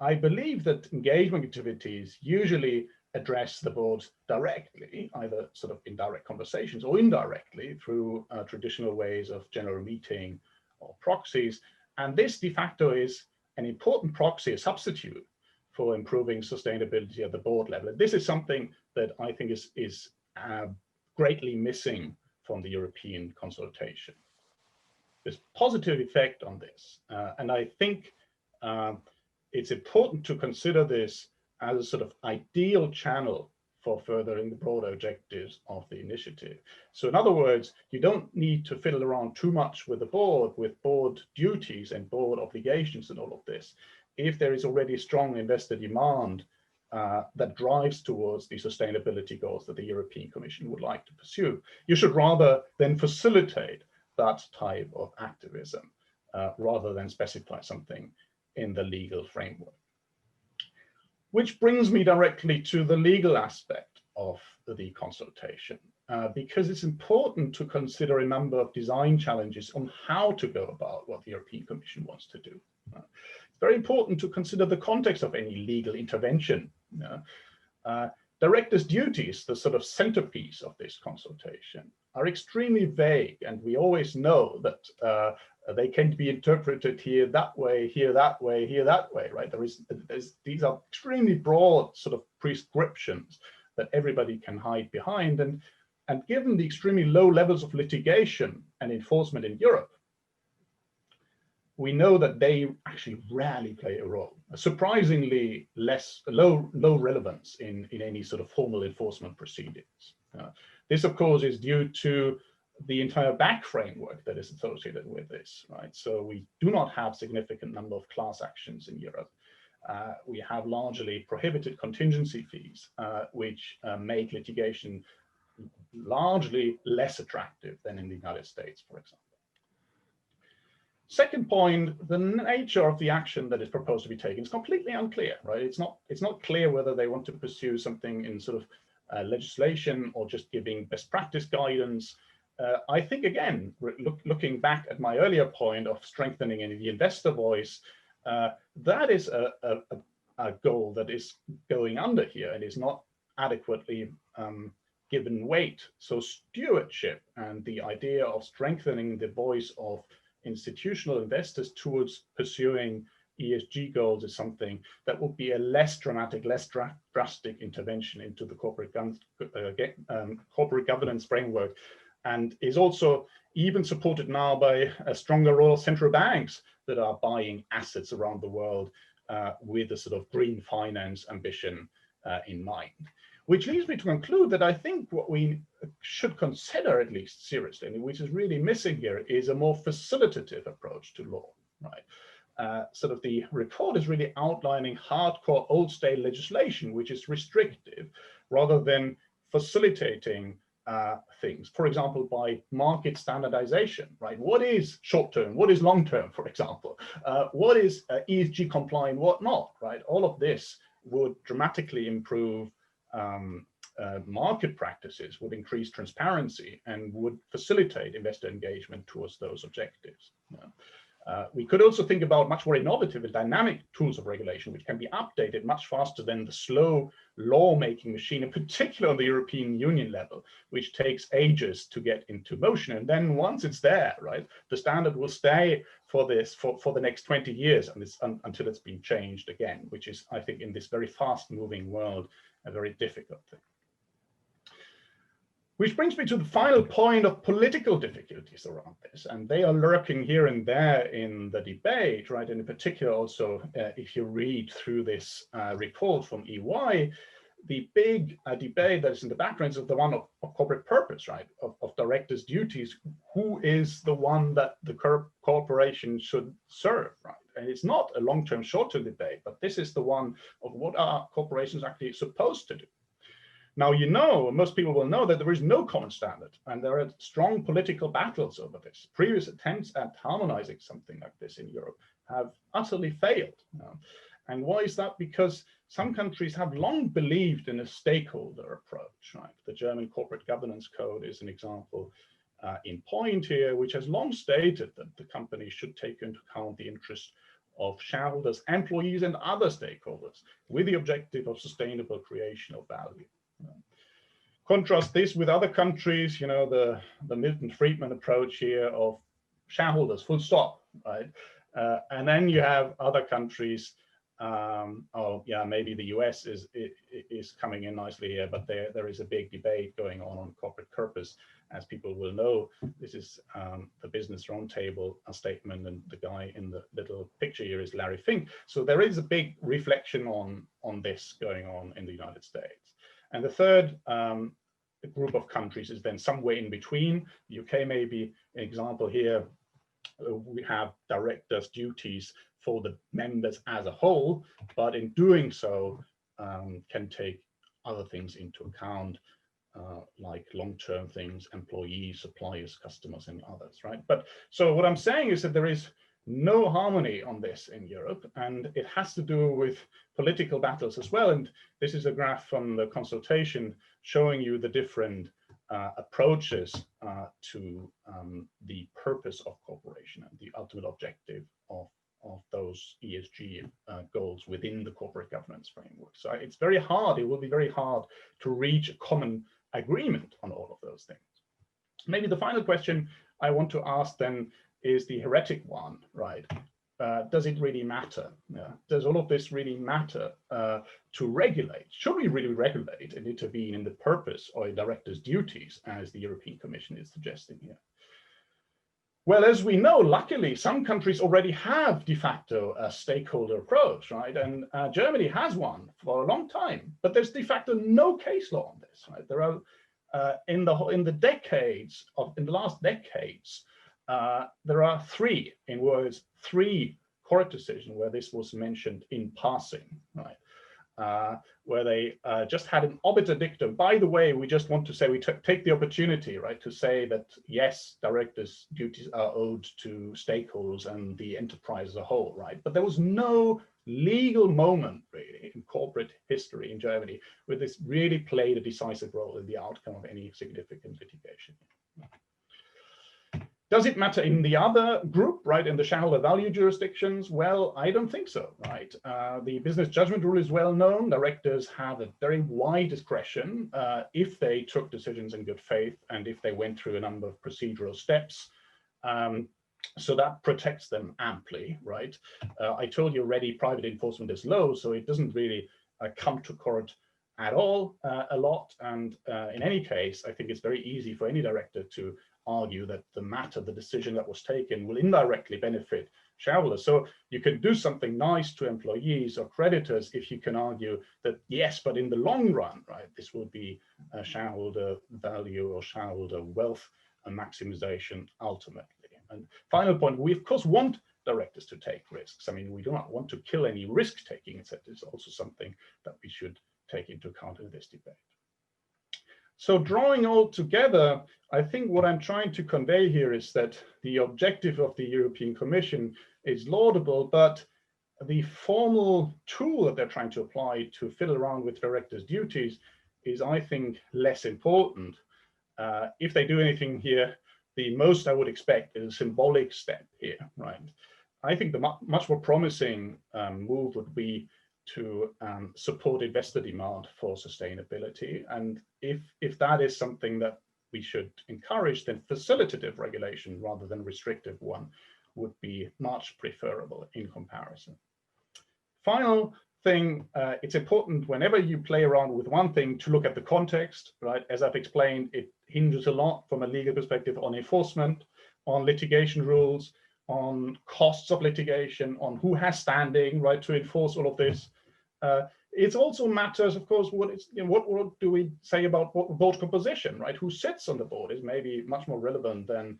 I believe that engagement activities usually address the board directly, either sort of in direct conversations or indirectly through traditional ways of general meeting or proxies. And this de facto is an important proxy, a substitute for improving sustainability at the board level. And this is something that I think is greatly missing from the European consultation. There's positive effect on this. And I think it's important to consider this as a sort of ideal channel for furthering the broader objectives of the initiative. So in other words, you don't need to fiddle around too much with the board, with board duties and board obligations and all of this. If there is already strong investor demand that drives towards the sustainability goals that the European Commission would like to pursue, you should rather then facilitate that type of activism rather than specify something in the legal framework. Which brings me directly to the legal aspect of the consultation, because it's important to consider a number of design challenges on how to go about what the European Commission wants to do. It's very important to consider the context of any legal intervention. Directors' duties, the sort of centerpiece of this consultation, are extremely vague, and we always know that they can be interpreted here that way, here that way, here that way, right? These are extremely broad sort of prescriptions that everybody can hide behind, and given the extremely low levels of litigation and enforcement in Europe, we know that they actually rarely play a role. Surprisingly low relevance in any sort of formal enforcement proceedings. This, of course, is due to the entire back framework that is associated with this, right? So we do not have significant number of class actions in Europe. We have largely prohibited contingency fees, which make litigation largely less attractive than in the United States, for example. Second point, the nature of the action that is proposed to be taken is completely unclear, right? It's not clear whether they want to pursue something in sort of legislation or just giving best practice guidance. I think, again, looking back at my earlier point of strengthening the investor voice, that is a goal that is going under here and is not adequately given weight. So stewardship and the idea of strengthening the voice of institutional investors towards pursuing ESG goals is something that would be a less dramatic, less drastic intervention into the corporate governance framework, and is also even supported now by a stronger role of central banks that are buying assets around the world with a sort of green finance ambition in mind. Which leads me to conclude that I think what we should consider, at least seriously, and which is really missing here, is a more facilitative approach to law, right? Sort of the report is really outlining hardcore old-style legislation, which is restrictive, rather than facilitating things, for example, by market standardization, right? What is short-term? What is long-term, for example? What is ESG compliant, what not, right? All of this would dramatically improve market practices, would increase transparency, and would facilitate investor engagement towards those objectives. We could also think about much more innovative and dynamic tools of regulation, which can be updated much faster than the slow lawmaking machine, in particular on the European Union level, which takes ages to get into motion. And then once it's there, right, the standard will stay for this for the next 20 years until it's been changed again, which is, I think, in this very fast-moving world, a very difficult thing. Which brings me to the final point of political difficulties around this, and they are lurking here and there in the debate, right? And in particular, also, if you read through this report from EY, the big debate that is in the background is the one of corporate purpose, right? Of directors' duties. Who is the one that the corporation should serve, right? And it's not a long-term, short-term debate, but this is the one of what are corporations actually supposed to do. Now, you know, most people will know that there is no common standard, and there are strong political battles over this. Previous attempts at harmonizing something like this in Europe have utterly failed. And why is that? Because some countries have long believed in a stakeholder approach, right? The German Corporate Governance Code is an example in point here, which has long stated that the company should take into account the interests of shareholders, employees, and other stakeholders with the objective of sustainable creation of value. Contrast this with other countries, you know, the Milton Friedman approach here of shareholders, full stop, right? And then you have other countries, maybe the US is coming in nicely here, but there is a big debate going on corporate purpose. As people will know, this is the Business Roundtable statement, and the guy in the little picture here is Larry Fink. So there is a big reflection on this going on in the United States. And the third group of countries is then somewhere in between. The UK may be an example here. We have directors' duties for the members as a whole, but in doing so can take other things into account, like long-term things, employees, suppliers, customers, and others, right? But so what I'm saying is that there is no harmony on this in Europe, and it has to do with political battles as well. And this is a graph from the consultation showing you the different approaches to the purpose of cooperation and the ultimate objective of those ESG goals within the corporate governance framework. So it's very hard, it will be very hard to reach a common agreement on all of those things. Maybe the final question I want to ask then is the heretic one, right? Does it really matter? Does all of this really matter to regulate? Should we really regulate and intervene in the purpose or a director's duties, as the European Commission is suggesting here? Well, as we know, luckily, some countries already have de facto a stakeholder approach, right? And Germany has one for a long time, but there's de facto no case law on this, right? There are in the last decades, there are three court decisions where this was mentioned in passing, right? Where they just had an obiter dictum. By the way, we just want to say we take the opportunity, right, to say that yes, directors' duties are owed to stakeholders and the enterprise as a whole, right? But there was no legal moment really in corporate history in Germany where this really played a decisive role in the outcome of any significant litigation. Does it matter in the other group, right, in the shareholder value jurisdictions? Well, I don't think so, right? The business judgment rule is well known. Directors have a very wide discretion if they took decisions in good faith and if they went through a number of procedural steps. So that protects them amply, right? I told you already, private enforcement is low, so it doesn't really come to court at all a lot. And in any case, I think it's very easy for any director to argue that the decision that was taken will indirectly benefit shareholders. So you can do something nice to employees or creditors if you can argue that, yes, but in the long run, right, this will be a shareholder value or shareholder wealth and maximization ultimately. And final point, we of course want directors to take risks. I mean, we do not want to kill any risk taking. It's also something that we should take into account in this debate. So drawing all together, I think what I'm trying to convey here is that the objective of the European Commission is laudable, but the formal tool that they're trying to apply to fiddle around with directors' duties is, I think, less important. If they do anything here, the most I would expect is a symbolic step here, right? I think the much more promising move would be to support investor demand for sustainability. And if that is something that we should encourage, then facilitative regulation rather than restrictive one would be much preferable in comparison. Final thing, it's important whenever you play around with one thing to look at the context, right? As I've explained, it hinges a lot from a legal perspective on enforcement, on litigation rules, on costs of litigation, on who has standing, right, to enforce all of this. It also matters, of course, what do we say about board composition, right? Who sits on the board is maybe much more relevant than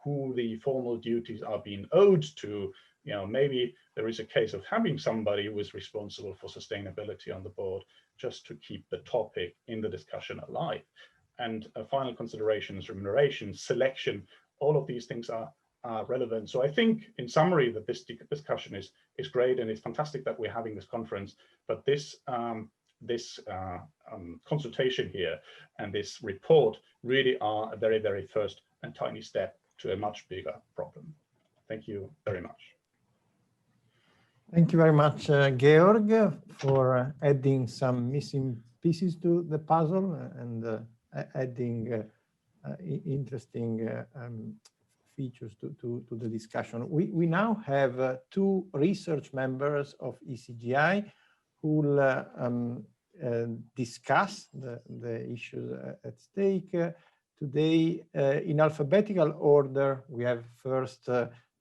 who the formal duties are being owed to. You know, maybe there is a case of having somebody who is responsible for sustainability on the board just to keep the topic in the discussion alive. And final considerations, remuneration, selection, all of these things are relevant. So I think in summary that this discussion is great, and it's fantastic that we're having this conference, but this consultation here and this report really are a very, very first and tiny step to a much bigger problem. Thank you very much. Thank you very much, Georg, for adding some missing pieces to the puzzle and adding interesting features to the discussion. We now have two research members of ECGI who will discuss the issues at stake. Today, in alphabetical order, we have first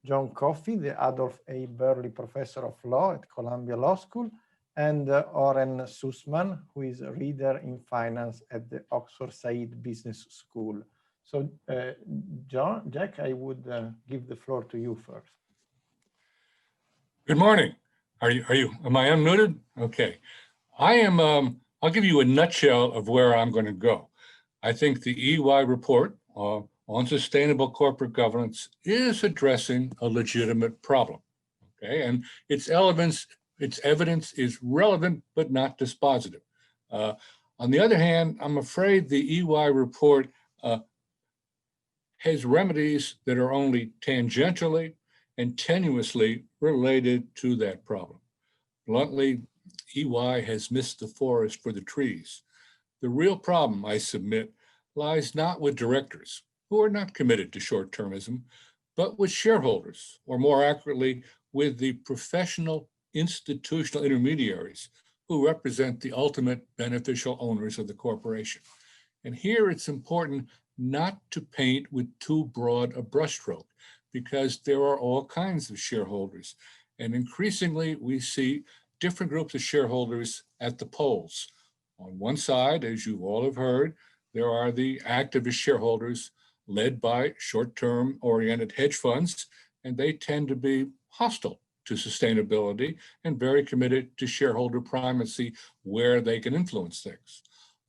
John Coffey, the Adolph A. Burley Professor of Law at Columbia Law School, and Oren Sussman, who is a reader in finance at the Oxford Saïd Business School. So, Jack, I would give the floor to you first. Good morning. Am I unmuted? Okay. I'll give you a nutshell of where I'm going to go. I think the EY report on sustainable corporate governance is addressing a legitimate problem. Okay, and its evidence is relevant but not dispositive. On the other hand, I'm afraid the EY report has remedies that are only tangentially and tenuously related to that problem. Bluntly, EY has missed the forest for the trees. The real problem, I submit, lies not with directors, who are not committed to short-termism, but with shareholders, or more accurately, with the professional institutional intermediaries who represent the ultimate beneficial owners of the corporation. And here it's important not to paint with too broad a brushstroke, because there are all kinds of shareholders. And increasingly, we see different groups of shareholders at the polls. On one side, as you all have heard, there are the activist shareholders led by short-term oriented hedge funds, and they tend to be hostile to sustainability and very committed to shareholder primacy where they can influence things.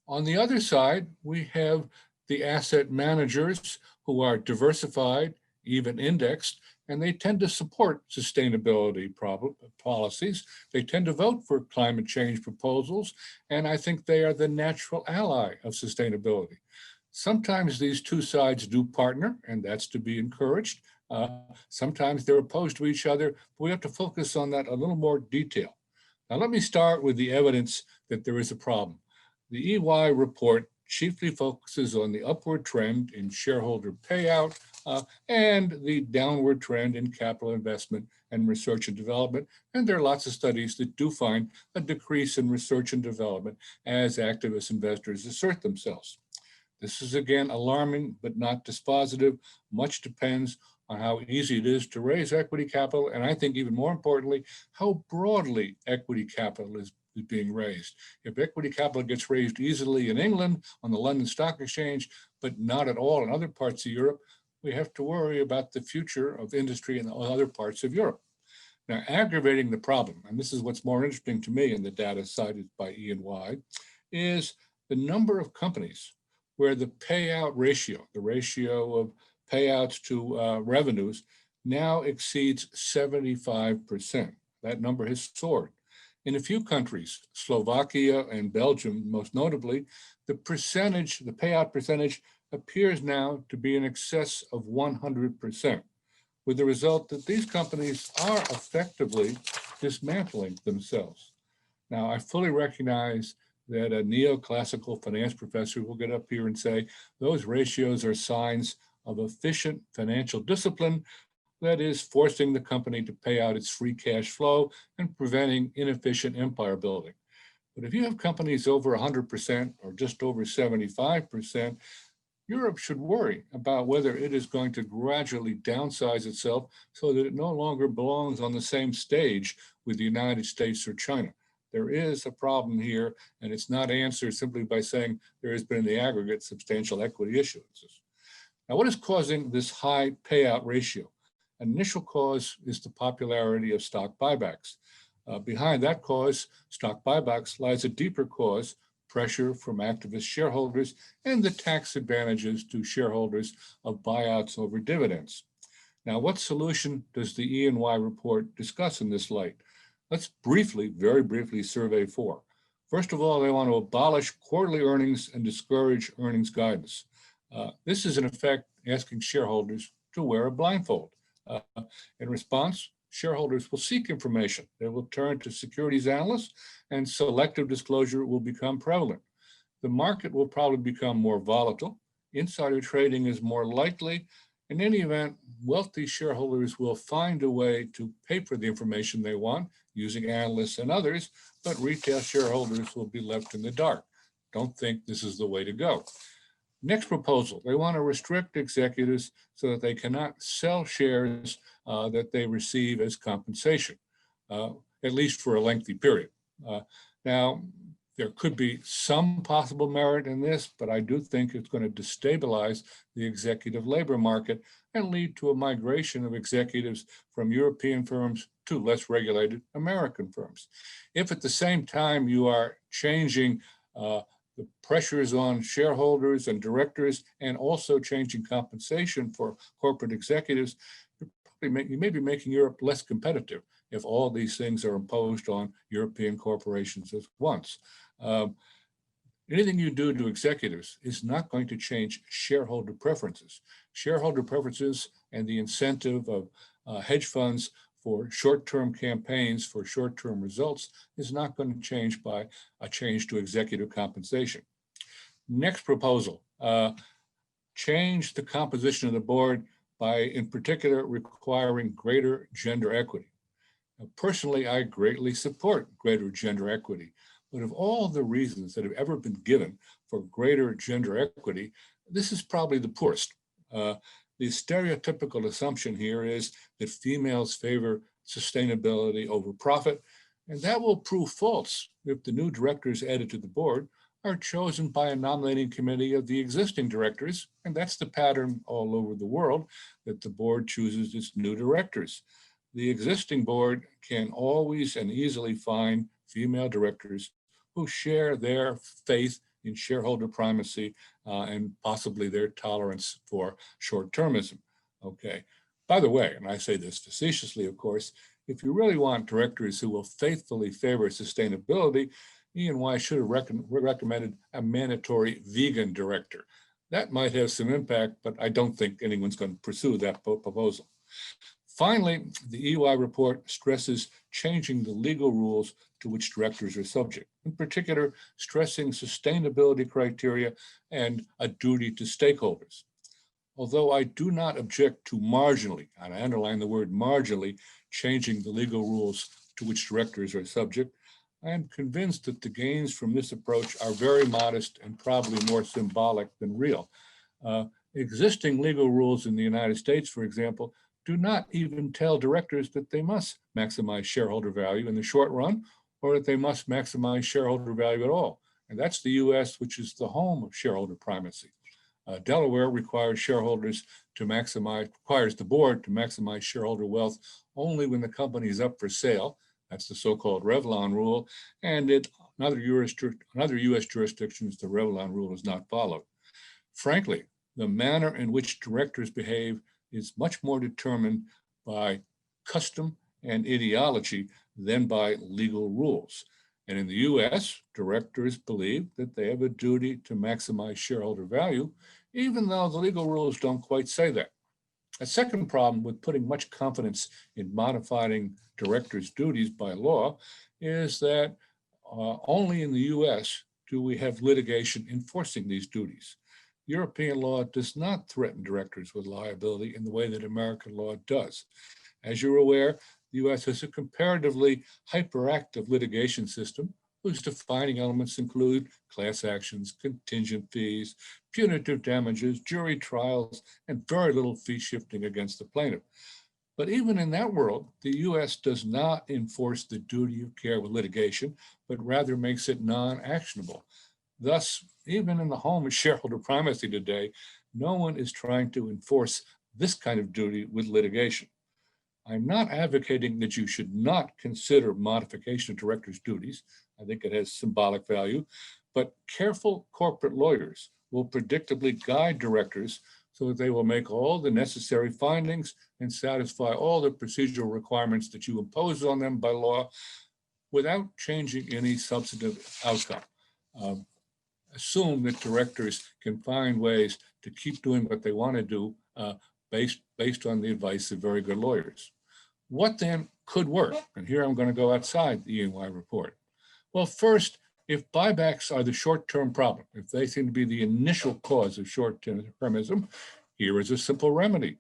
On the other side, we have the asset managers who are diversified, even indexed, and they tend to support sustainability policies. They tend to vote for climate change proposals, and I think they are the natural ally of sustainability. Sometimes these two sides do partner, and that's to be encouraged. Sometimes they're opposed to each other, but we have to focus on that a little more detail. Now, let me start with the evidence that there is a problem. The EY report chiefly focuses on the upward trend in shareholder payout and the downward trend in capital investment and research and development. And there are lots of studies that do find a decrease in research and development as activist investors assert themselves. This is, again, alarming, but not dispositive. Much depends on how easy it is to raise equity capital, and I think even more importantly, how broadly equity capital is being raised. If equity capital gets raised easily in England on the London Stock Exchange, but not at all in other parts of Europe, we have to worry about the future of industry in other parts of Europe. Now, aggravating the problem, and this is what's more interesting to me in the data cited by E&Y, is the number of companies where the payout ratio, the ratio of payouts to revenues, now exceeds 75%. That number has soared. In a few countries, Slovakia and Belgium most notably, the payout percentage appears now to be in excess of 100%, with the result that these companies are effectively dismantling themselves. Now, I fully recognize that a neoclassical finance professor will get up here and say those ratios are signs of efficient financial discipline, that is forcing the company to pay out its free cash flow and preventing inefficient empire building. But if you have companies over 100% or just over 75%, Europe should worry about whether it is going to gradually downsize itself so that it no longer belongs on the same stage with the United States or China. There is a problem here, and it's not answered simply by saying there has been in the aggregate substantial equity issuances. Now, what is causing this high payout ratio? An initial cause is the popularity of stock buybacks. Behind that cause, stock buybacks, lies a deeper cause, pressure from activist shareholders and the tax advantages to shareholders of buyouts over dividends. Now, what solution does the E&Y report discuss in this light? Let's very briefly survey four. First of all, they want to abolish quarterly earnings and discourage earnings guidance. This is in effect asking shareholders to wear a blindfold. In response, shareholders will seek information. They will turn to securities analysts and selective disclosure will become prevalent. The market will probably become more volatile. Insider trading is more likely. In any event, wealthy shareholders will find a way to pay for the information they want using analysts and others, but retail shareholders will be left in the dark. Don't think this is the way to go. Next proposal, they want to restrict executives so that they cannot sell shares that they receive as compensation, at least for a lengthy period. Now, there could be some possible merit in this, but I do think it's going to destabilize the executive labor market and lead to a migration of executives from European firms to less regulated American firms. If at the same time you are changing the pressures on shareholders and directors and also changing compensation for corporate executives, you may be making Europe less competitive if all these things are imposed on European corporations at once. Anything you do to executives is not going to change shareholder preferences. Shareholder preferences and the incentive of hedge funds for short-term campaigns for short-term results is not going to change by a change to executive compensation. Next proposal, change the composition of the board by, in particular, requiring greater gender equity. Now, personally, I greatly support greater gender equity, but of all the reasons that have ever been given for greater gender equity, this is probably the poorest. The stereotypical assumption here is that females favor sustainability over profit, and that will prove false if the new directors added to the board are chosen by a nominating committee of the existing directors, and that's the pattern all over the world, that the board chooses its new directors. The existing board can always and easily find female directors who share their faith in shareholder primacy and possibly their tolerance for short-termism. Okay. By the way, and I say this facetiously, of course, if you really want directors who will faithfully favor sustainability, E&Y should have recommended a mandatory vegan director. That might have some impact, but I don't think anyone's going to pursue that proposal. Finally, the EY report stresses changing the legal rules to which directors are subject, in particular, stressing sustainability criteria and a duty to stakeholders. Although I do not object to marginally, and I underline the word marginally, changing the legal rules to which directors are subject, I am convinced that the gains from this approach are very modest and probably more symbolic than real. Existing legal rules in the United States, for example, do not even tell directors that they must maximize shareholder value in the short run, or that they must maximize shareholder value at all. And that's the US, which is the home of shareholder primacy. Delaware requires shareholders to requires the board to maximize shareholder wealth only when the company is up for sale. That's the so-called Revlon rule. And in other US jurisdictions, the Revlon rule is not followed. Frankly, the manner in which directors behave is much more determined by custom and ideology than by legal rules. And in the US, directors believe that they have a duty to maximize shareholder value, even though the legal rules don't quite say that. A second problem with putting much confidence in modifying directors' duties by law is that only in the US do we have litigation enforcing these duties. European law does not threaten directors with liability in the way that American law does. As you're aware, the US has a comparatively hyperactive litigation system whose defining elements include class actions, contingent fees, punitive damages, jury trials, and very little fee shifting against the plaintiff. But even in that world, the US does not enforce the duty of care with litigation, but rather makes it non-actionable. Thus, even in the home of shareholder primacy today, no one is trying to enforce this kind of duty with litigation. I'm not advocating that you should not consider modification of directors' duties. I think it has symbolic value, but careful corporate lawyers will predictably guide directors so that they will make all the necessary findings and satisfy all the procedural requirements that you impose on them by law without changing any substantive outcome. Assume that directors can find ways to keep doing what they want to do based on the advice of very good lawyers. What then could work? And here I'm going to go outside the E&Y report. Well, first, if buybacks are the short-term problem, if they seem to be the initial cause of short-termism, here is a simple remedy.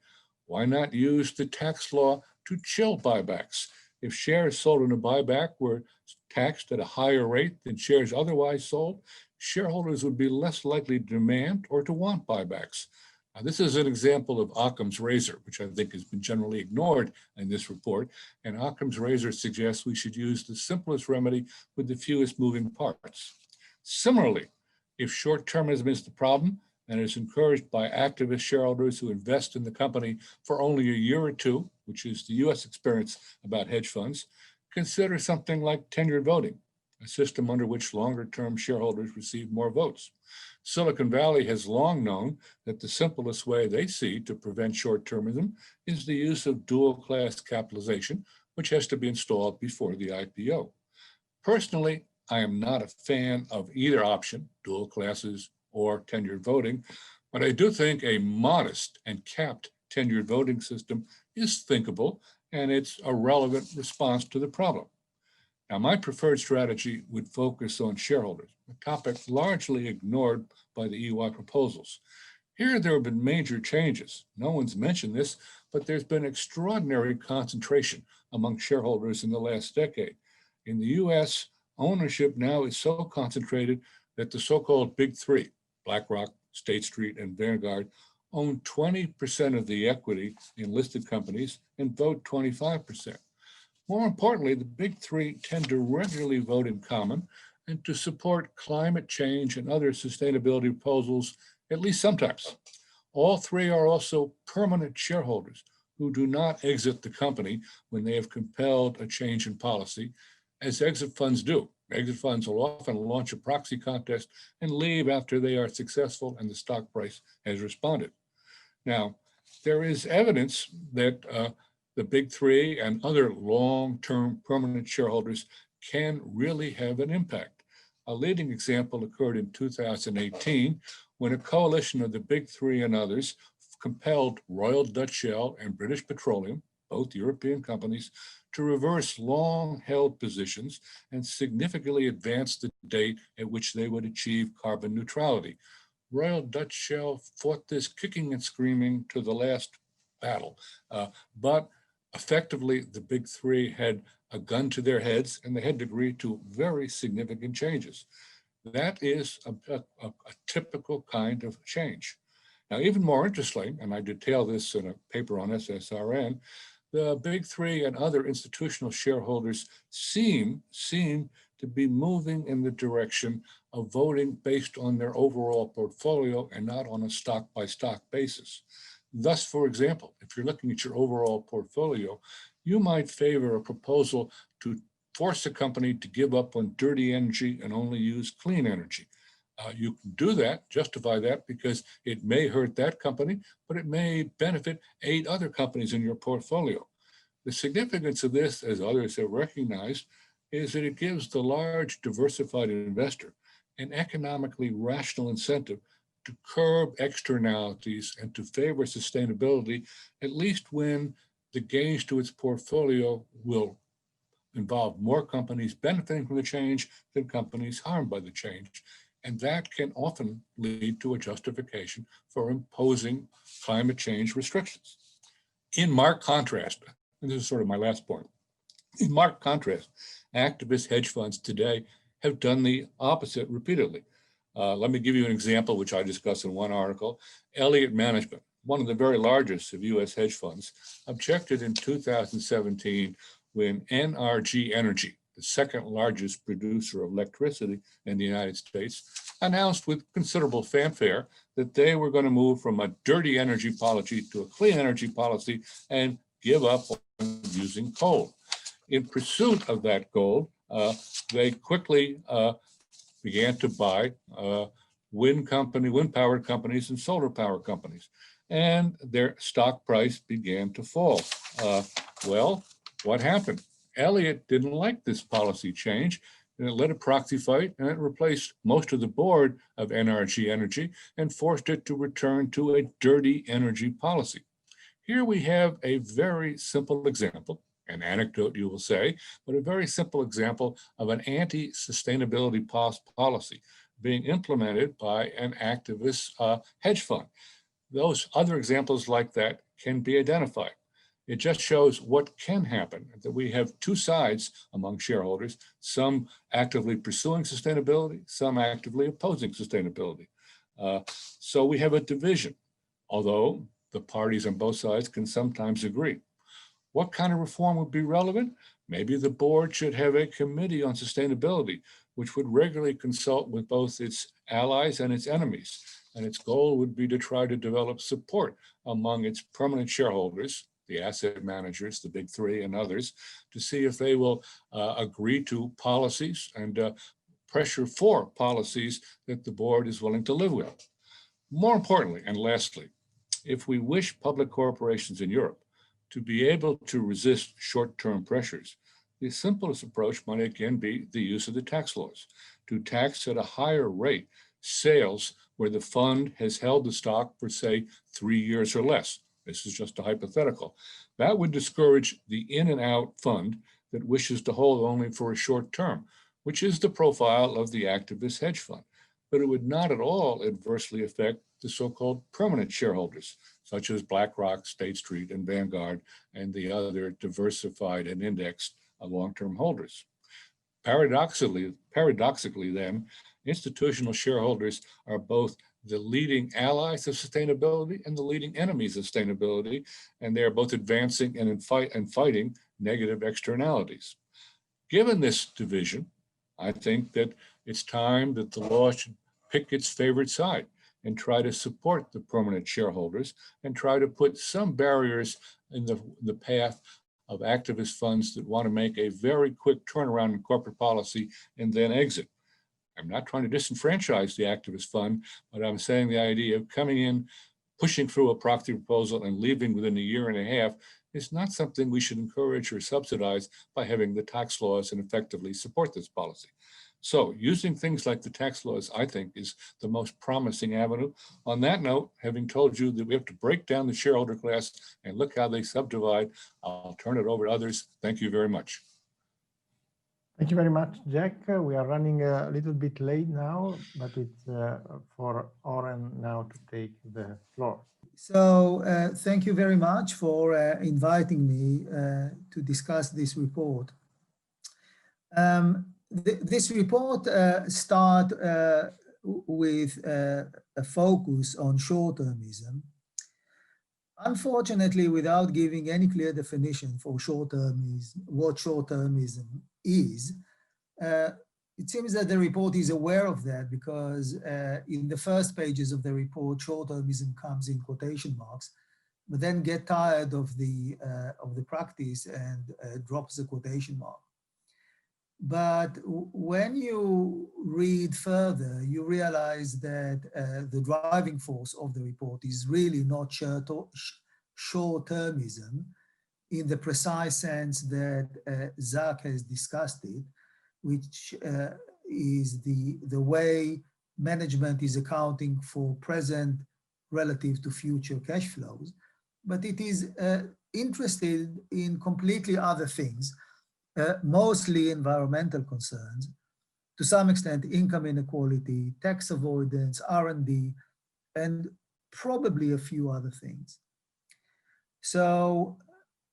Why not use the tax law to chill buybacks? If shares sold in a buyback were taxed at a higher rate than shares otherwise sold, shareholders would be less likely to demand or to want buybacks. This is an example of Occam's razor, which I think has been generally ignored in this report. And Occam's razor suggests we should use the simplest remedy with the fewest moving parts. Similarly, if short-termism is the problem and is encouraged by activist shareholders who invest in the company for only a year or two, which is the US experience about hedge funds, consider something like tenured voting, a system under which longer-term shareholders receive more votes. Silicon Valley has long known that the simplest way they see to prevent short-termism is the use of dual-class capitalization, which has to be installed before the IPO. Personally, I am not a fan of either option, dual classes or tenured voting, but I do think a modest and capped tenured voting system is thinkable, and it's a relevant response to the problem. Now, my preferred strategy would focus on shareholders, a topic largely ignored by the EY proposals. Here, there have been major changes. No one's mentioned this, but there's been extraordinary concentration among shareholders in the last decade. In the US, ownership now is so concentrated that the so-called big three, BlackRock, State Street, and Vanguard, own 20% of the equity in listed companies and vote 25%. More importantly, the big three tend to regularly vote in common and to support climate change and other sustainability proposals, at least sometimes. All three are also permanent shareholders who do not exit the company when they have compelled a change in policy, as exit funds do. Exit funds will often launch a proxy contest and leave after they are successful and the stock price has responded. Now, there is evidence that the big three and other long-term permanent shareholders can really have an impact. A leading example occurred in 2018 when a coalition of the big three and others compelled Royal Dutch Shell and British Petroleum, both European companies, to reverse long-held positions and significantly advance the date at which they would achieve carbon neutrality. Royal Dutch Shell fought this kicking and screaming to the last battle, but effectively, the big three had a gun to their heads and they had to agree to very significant changes. That is a typical kind of change. Now, even more interesting, and I detail this in a paper on SSRN, the big three and other institutional shareholders seem to be moving in the direction of voting based on their overall portfolio and not on a stock-by-stock basis. Thus, for example, if you're looking at your overall portfolio, you might favor a proposal to force a company to give up on dirty energy and only use clean energy. You can do that, justify that, because it may hurt that company, but it may benefit 8 other companies in your portfolio. The significance of this, as others have recognized, is that it gives the large diversified investor an economically rational incentive to curb externalities and to favor sustainability, at least when the gains to its portfolio will involve more companies benefiting from the change than companies harmed by the change. And that can often lead to a justification for imposing climate change restrictions. In marked contrast, and this is sort of my last point, in marked contrast, activist hedge funds today have done the opposite repeatedly. Let me give you an example, which I discuss in one article. Elliott Management, one of the very largest of US hedge funds, objected in 2017 when NRG Energy, the second largest producer of electricity in the United States, announced with considerable fanfare that they were going to move from a dirty energy policy to a clean energy policy and give up on using coal. In pursuit of that goal, they quickly began to buy wind-powered companies and solar power companies, and their stock price began to fall. Well, what happened? Elliott didn't like this policy change, and it led a proxy fight, and it replaced most of the board of NRG Energy and forced it to return to a dirty energy policy. Here we have a very simple example, an anecdote you will say, but a very simple example of an anti-sustainability policy being implemented by an activist hedge fund. Those other examples like that can be identified. It just shows what can happen, that we have two sides among shareholders, some actively pursuing sustainability, some actively opposing sustainability. So we have a division. although the parties on both sides can sometimes agree. What kind of reform would be relevant? Maybe the board should have a committee on sustainability, which would regularly consult with both its allies and its enemies. And its goal would be to try to develop support among its permanent shareholders, the asset managers, the big three and others, to see if they will agree to policies and pressure for policies that the board is willing to live with. More importantly, and lastly, if we wish public corporations in Europe to be able to resist short-term pressures, the simplest approach might again be the use of the tax laws, to tax at a higher rate sales where the fund has held the stock for, say, 3 years or less. This is just a hypothetical. That would discourage the in and out fund that wishes to hold only for a short term, which is the profile of the activist hedge fund. But it would not at all adversely affect the so-called permanent shareholders, such as BlackRock, State Street, and Vanguard, and the other diversified and indexed long-term holders. Paradoxically then, institutional shareholders are both the leading allies of sustainability and the leading enemies of sustainability, and they are both advancing and fighting negative externalities. Given this division, I think that it's time that the law should pick its favorite side and try to support the permanent shareholders and try to put some barriers in the path of activist funds that want to make a very quick turnaround in corporate policy and then exit. I'm not trying to disenfranchise the activist fund, but I'm saying the idea of coming in, pushing through a proxy proposal and leaving within a year and a half is not something we should encourage or subsidize by having the tax laws and effectively support this policy. So using things like the tax laws, I think, is the most promising avenue. On that note, having told you that we have to break down the shareholder class and look how they subdivide, I'll turn it over to others. Thank you very much. Thank you very much, Jack. We are running a little bit late now, but it's for Oren now to take the floor. So thank you very much for inviting me to discuss this report. This report starts with a focus on short-termism. Unfortunately, without giving any clear definition for short-termism, what short-termism is, it seems that the report is aware of that because in the first pages of the report, short-termism comes in quotation marks, but then get tired of the practice and drops the quotation mark. But when you read further, you realize that the driving force of the report is really not short-termism in the precise sense that Zach has discussed it, which is the way management is accounting for present relative to future cash flows. But it is interested in completely other things, mostly environmental concerns, to some extent income inequality, tax avoidance, R&D, and probably a few other things. So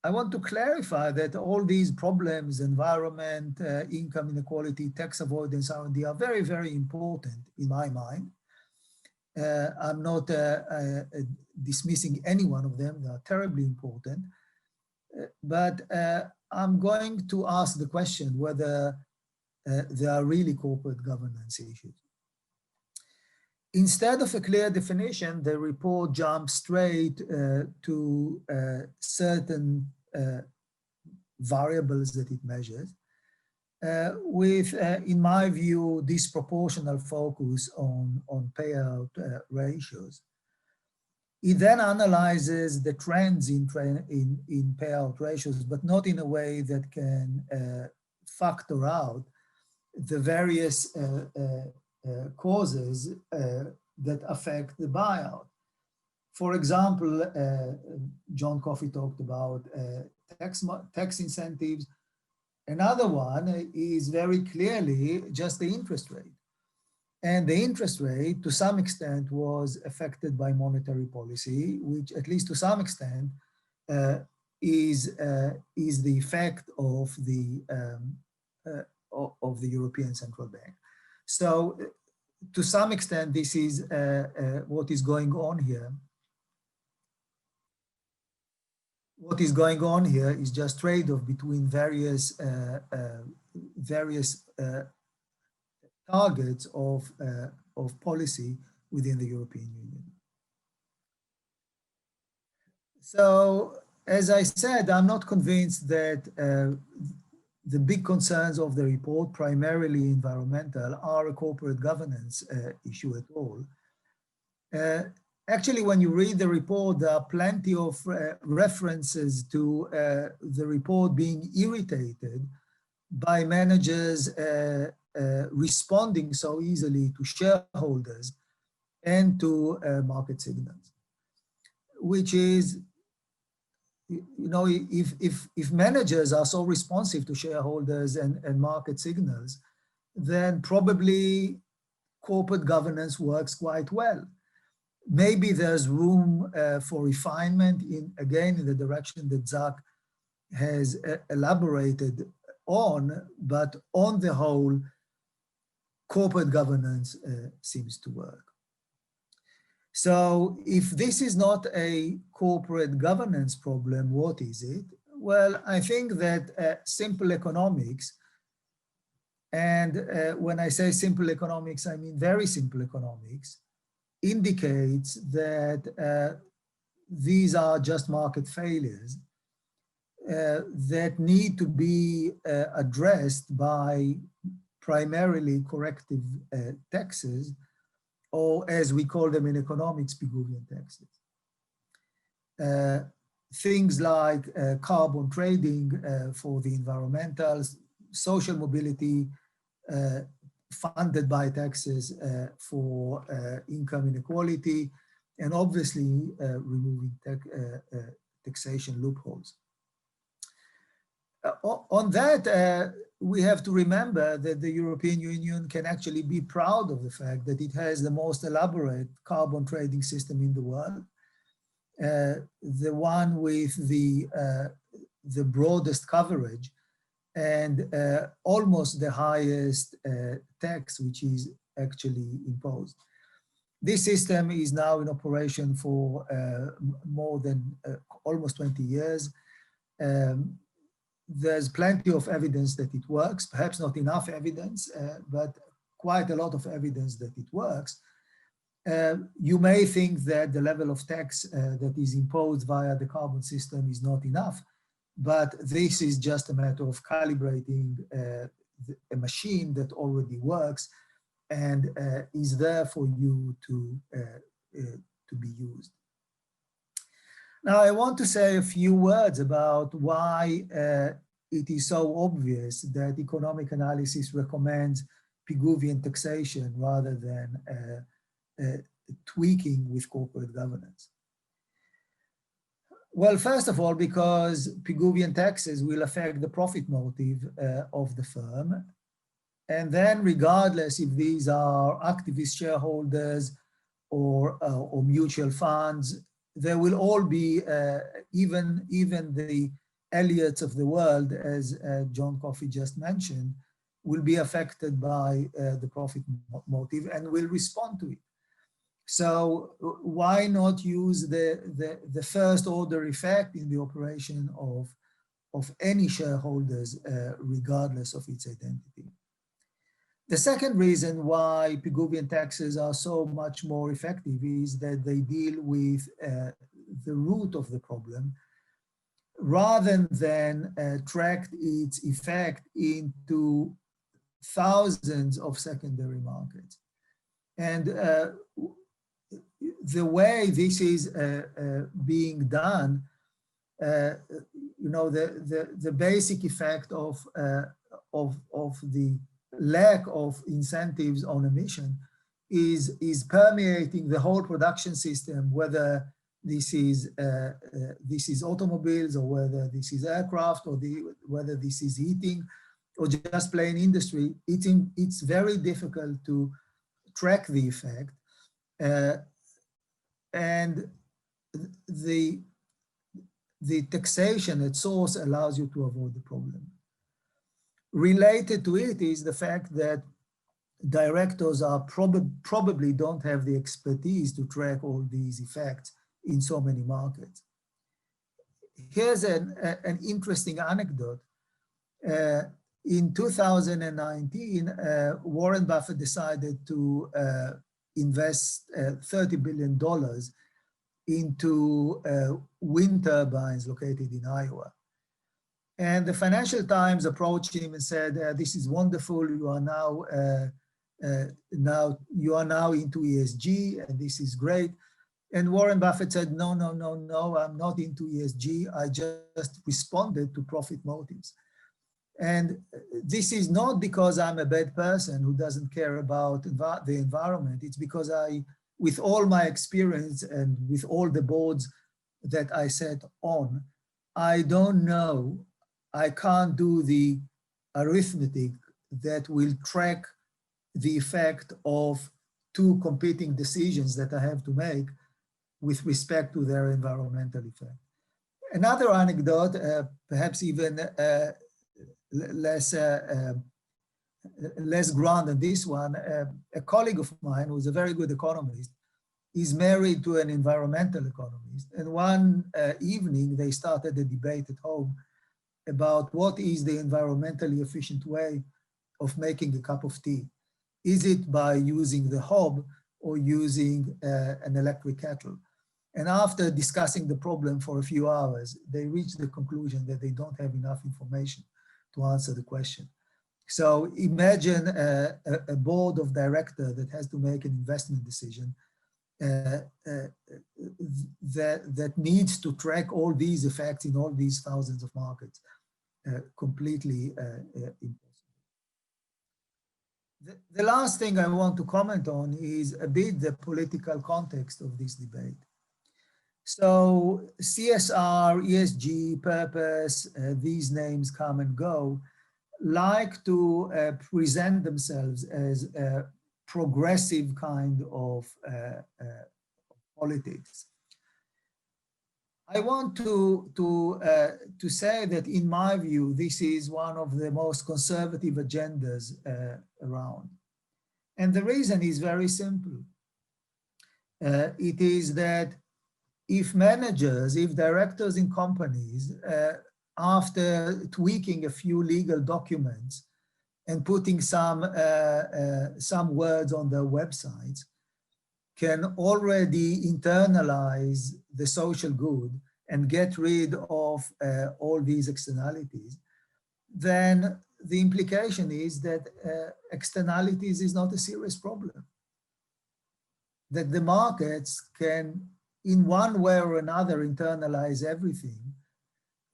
I want to clarify that all these problems, environment, income inequality, tax avoidance, R&D, are very, very important in my mind. I'm not dismissing any one of them. They are terribly important. But I'm going to ask the question whether they are really corporate governance issues. Instead of a clear definition, the report jumps straight to certain variables that it measures, with, in my view, disproportional focus on payout ratios. It then analyzes the trends in payout ratios, but not in a way that can factor out the various causes that affect the buyout. For example, John Coffey talked about tax incentives. Another one is very clearly just the interest rate. And the interest rate, to some extent, was affected by monetary policy, which, at least to some extent, is the effect of the European Central Bank. So, to some extent, this is what is going on here. what is going on here is just trade-off between various targets of policy within the European Union. So, as I said, I'm not convinced that the big concerns of the report, primarily environmental, are a corporate governance issue at all. Actually, when you read the report, there are plenty of references to the report being irritated by managers responding so easily to shareholders and to market signals, which is, you know, if managers are so responsive to shareholders and market signals, then probably corporate governance works quite well. Maybe there's room for refinement in the direction that Zach has elaborated on, but on the whole, corporate governance seems to work. So if this is not a corporate governance problem, what is it? Well, I think that simple economics, and when I say simple economics, I mean very simple economics, indicates that these are just market failures that need to be addressed by primarily corrective taxes, or as we call them in economics, Pigouvian taxes. Things like carbon trading for the environmental, social mobility funded by taxes for income inequality, and obviously removing taxation loopholes. On that, we have to remember that the European Union can actually be proud of the fact that it has the most elaborate carbon trading system in the world, the one with the broadest coverage and almost the highest tax which is actually imposed. This system is now in operation for more than almost 20 years. There's plenty of evidence that it works, perhaps not enough evidence, but quite a lot of evidence that it works. You may think that the level of tax that is imposed via the carbon system is not enough, but this is just a matter of calibrating a machine that already works and is there for you to be used. Now, I want to say a few words about why it is so obvious that economic analysis recommends Pigouvian taxation rather than tweaking with corporate governance. Well, first of all, because Pigouvian taxes will affect the profit motive of the firm. And then regardless if these are activist shareholders or mutual funds, there will all be, even the Elliots of the world, as John Coffey just mentioned, will be affected by the profit motive and will respond to it. So why not use the first order effect in the operation of any shareholders, regardless of its identity? The second reason why Pigouvian taxes are so much more effective is that they deal with the root of the problem rather than track its effect into thousands of secondary markets. And the way this is being done, you know, the basic effect of the lack of incentives on emission is permeating the whole production system, whether this is automobiles or whether this is aircraft or whether this is heating or just plain industry. It's very difficult to track the effect, and the taxation at source allows you to avoid the problem. Related to it is the fact that directors are probably don't have the expertise to track all these effects in so many markets. here's an interesting anecdote. In 2019, Warren Buffett decided to invest $30 billion into wind turbines located in Iowa. And the Financial Times approached him and said, "This is wonderful. You are now into ESG, and this is great." And Warren Buffett said, "No, no, no, no. I'm not into ESG. I just responded to profit motives." And this is not because I'm a bad person who doesn't care about the environment. It's because with all my experience and with all the boards that I sat on, I don't know. I can't do the arithmetic that will track the effect of two competing decisions that I have to make with respect to their environmental effect. Another anecdote, perhaps even less grand than this one, a colleague of mine who's a very good economist is married to an environmental economist. And one evening they started a debate at home about what is the environmentally efficient way of making a cup of tea. Is it by using the hob or using an electric kettle? And after discussing the problem for a few hours, they reached the conclusion that they don't have enough information to answer the question. So imagine a board of directors that has to make an investment decision that needs to track all these effects in all these thousands of markets. Completely impossible. The last thing I want to comment on is a bit the political context of this debate. So CSR, ESG, purpose, these names come and go, like to present themselves as a progressive kind of politics. I want to say that in my view, this is one of the most conservative agendas around. And the reason is very simple. It is that if managers, if directors in companies, after tweaking a few legal documents and putting some words on their websites, can already internalize the social good and get rid of all these externalities, then the implication is that externalities is not a serious problem. That the markets can, in one way or another, internalize everything.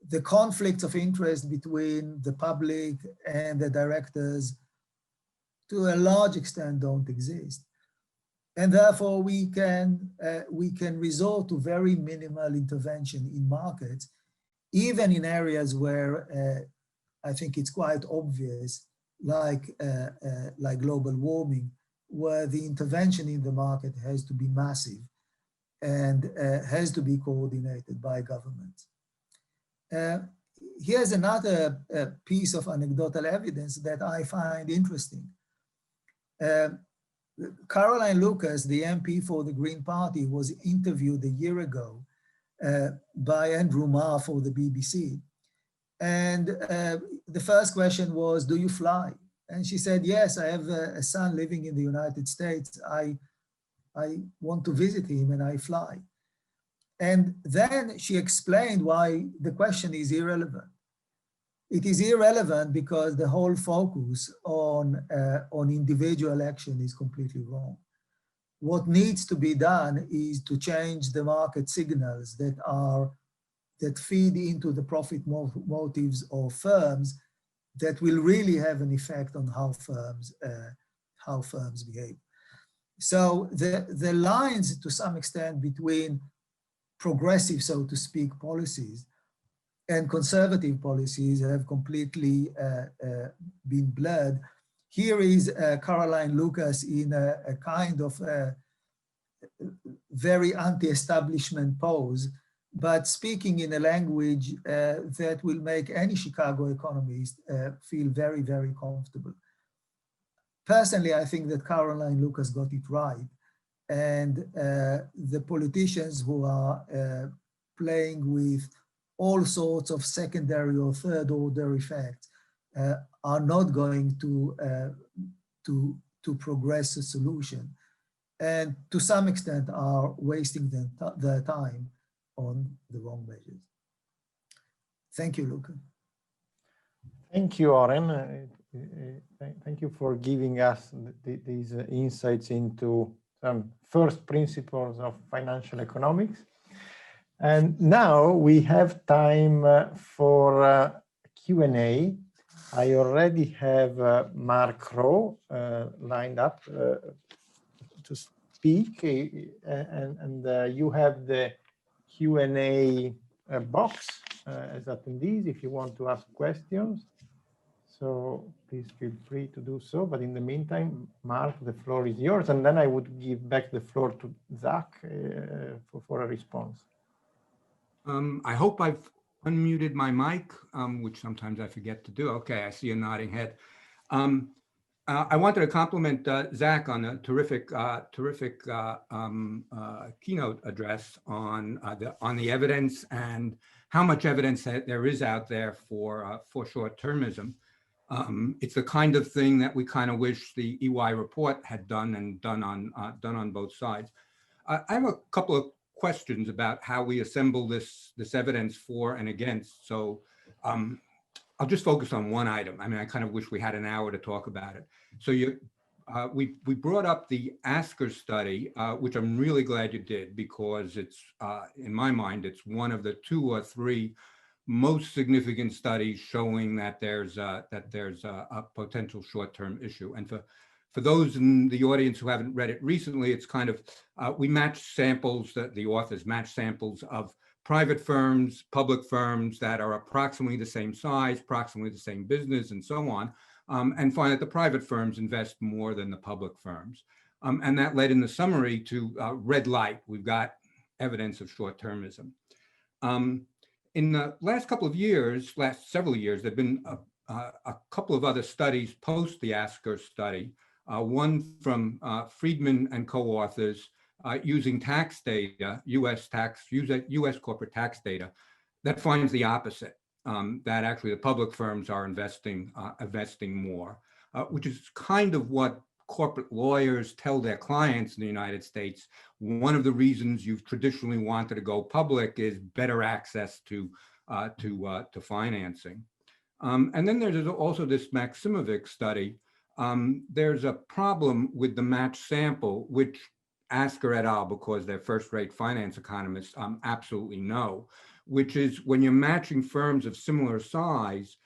The conflicts of interest between the public and the directors, to a large extent, don't exist. And therefore, we can resort to very minimal intervention in markets, even in areas where I think it's quite obvious, like global warming, where the intervention in the market has to be massive and has to be coordinated by governments. Here's another piece of anecdotal evidence that I find interesting. Caroline Lucas, the MP for the Green Party, was interviewed a year ago by Andrew Marr for the BBC. And the first question was, do you fly? And she said, yes, I have a son living in the United States. I want to visit him and I fly. And then she explained why the question is irrelevant. It is irrelevant because the whole focus on individual action is completely wrong. What needs to be done is to change the market signals that feed into the profit motives of firms that will really have an effect on how firms behave. So the lines, to some extent, between progressive, so to speak, policies and conservative policies have completely been blurred. Here is Caroline Lucas in a kind of very anti-establishment pose, but speaking in a language that will make any Chicago economist feel very, very comfortable. Personally, I think that Caroline Lucas got it right. And the politicians who are playing with all sorts of secondary or third order effects are not going to progress a solution, and to some extent are wasting their time on the wrong measures. Thank you, Luca. Thank you, Oren. Thank you for giving us these insights into some first principles of financial economics. And now we have time for Q&A. I already have Marco lined up to speak, and you have the Q&A box as attendees if you want to ask questions. So please feel free to do so. But in the meantime, Mark, the floor is yours. And then I would give back the floor to Zach for a response. I hope I've unmuted my mic, which sometimes I forget to do. Okay, I see a nodding head. I wanted to compliment Zach on a terrific keynote address on the evidence and how much evidence that there is out there for short-termism. It's the kind of thing that we kind of wish the EY report had done and done on both sides. I have a couple of questions about how we assemble this evidence for and against. So I'll just focus on one item. I mean, I kind of wish we had an hour to talk about it. So we brought up the Asker study, which I'm really glad you did, because it's, in my mind, it's one of the 2 or 3 most significant studies showing that there's a potential short-term issue. And for those in the audience who haven't read it recently, it's kind of, we matched samples, the authors matched samples of private firms, public firms that are approximately the same size, approximately the same business, and so on, and find that the private firms invest more than the public firms. And that led in the summary to red light. We've got evidence of short-termism. In the last couple of years, last several years, there have been a couple of other studies post the Asker study, one from Friedman and co-authors using tax data, US corporate tax data, that finds the opposite, that actually the public firms are investing more, which is kind of what corporate lawyers tell their clients in the United States. One of the reasons you've traditionally wanted to go public is better access to financing. And then there's also this Maximovic study. There's a problem with the matched sample, which Asker et al., because they're first-rate finance economists, absolutely know, which is when you're matching firms of similar size,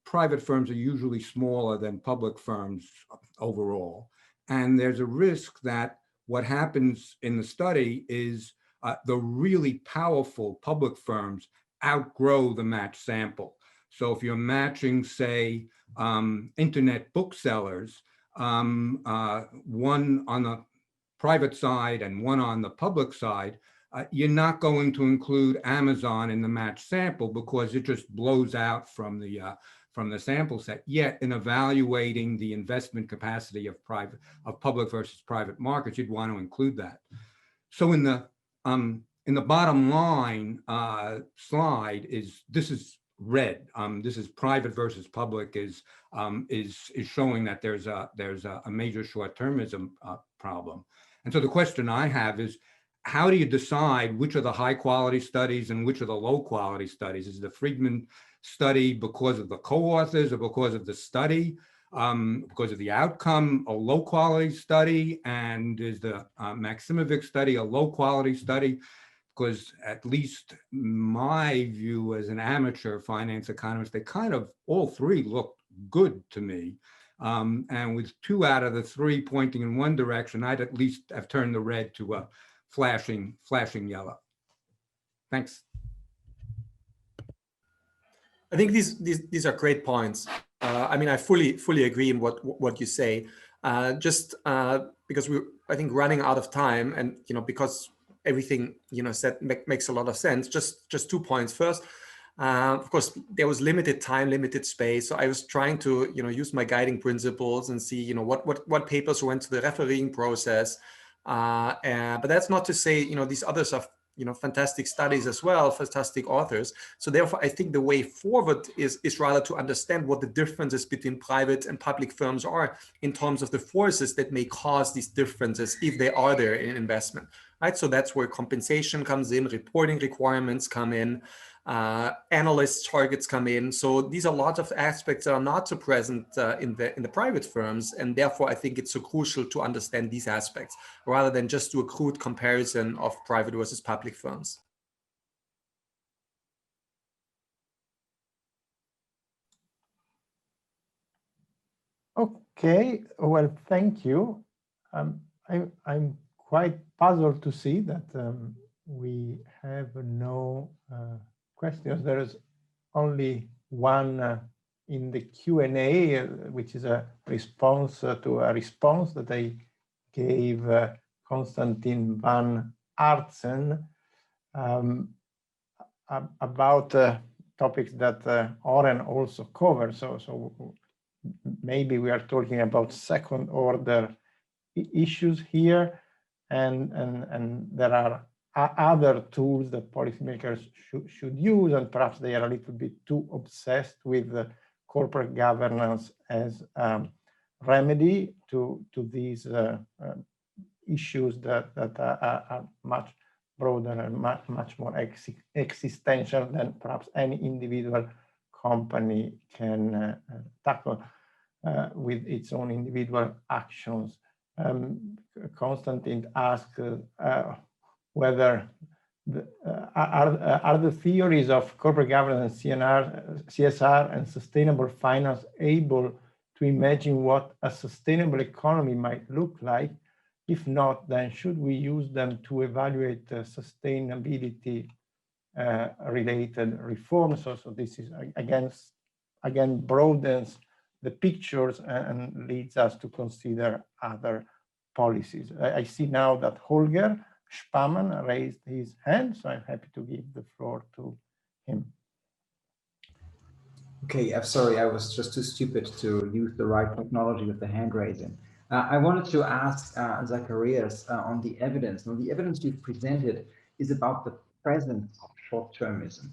private firms are usually smaller than public firms overall. And there's a risk that what happens in the study is the really powerful public firms outgrow the matched sample. So if you're matching, say, internet booksellers, one on the private side and one on the public side, you're not going to include Amazon in the matched sample because it just blows out from the sample set. Yet in evaluating the investment capacity of public versus private markets, you'd want to include that. So in the bottom line slide this is red. This is private versus public is showing that there's a major short-termism problem. And so the question I have is, how do you decide which are the high quality studies and which are the low quality studies? Is the Friedman study because of the co-authors or because of the study, because of the outcome, a low quality study? And is the Maximovic study a low quality study? Because at least my view as an amateur finance economist, they kind of all 3 look good to me. And with 2 out of the 3 pointing in one direction, I'd at least have turned the red to a flashing yellow. Thanks. I think these are great points. I mean, I fully agree in what you say. Just because we're, I think, running out of time, and because everything said makes a lot of sense. Just 2 points. First, of course, there was limited time, limited space, so I was trying to use my guiding principles and see what papers went to the refereeing process. But that's not to say these others are fantastic studies as well, fantastic authors. So therefore, I think the way forward is rather to understand what the differences between private and public firms are in terms of the forces that may cause these differences if they are there in investment, right? So that's where compensation comes in, reporting requirements come in, analyst targets come in. So these are lots of aspects that are not so present in the private firms, and therefore I think it's so crucial to understand these aspects rather than just do a crude comparison of private versus public firms. Okay, well, thank you. I'm quite puzzled to see that we have no questions. There is only one in the Q&A, which is a response to a response that I gave Konstantin van Artsen about topics that Oren also covered. So maybe we are talking about second order issues here, and there are other tools that policymakers should use, and perhaps they are a little bit too obsessed with corporate governance as remedy to these issues that are much broader and much more existential than perhaps any individual company can tackle with its own individual actions. Konstantin asked whether are the theories of corporate governance, CSR, and sustainable finance able to imagine what a sustainable economy might look like? If not, then should we use them to evaluate sustainability related reforms? So this is again broadens the pictures and leads us to consider other policies. I see now that Holger Spamann raised his hand, so I'm happy to give the floor to him. Okay, I'm sorry, I was just too stupid to use the right technology with the hand raising. I wanted to ask Zacharias on the evidence. Now, the evidence you've presented is about the presence of short-termism,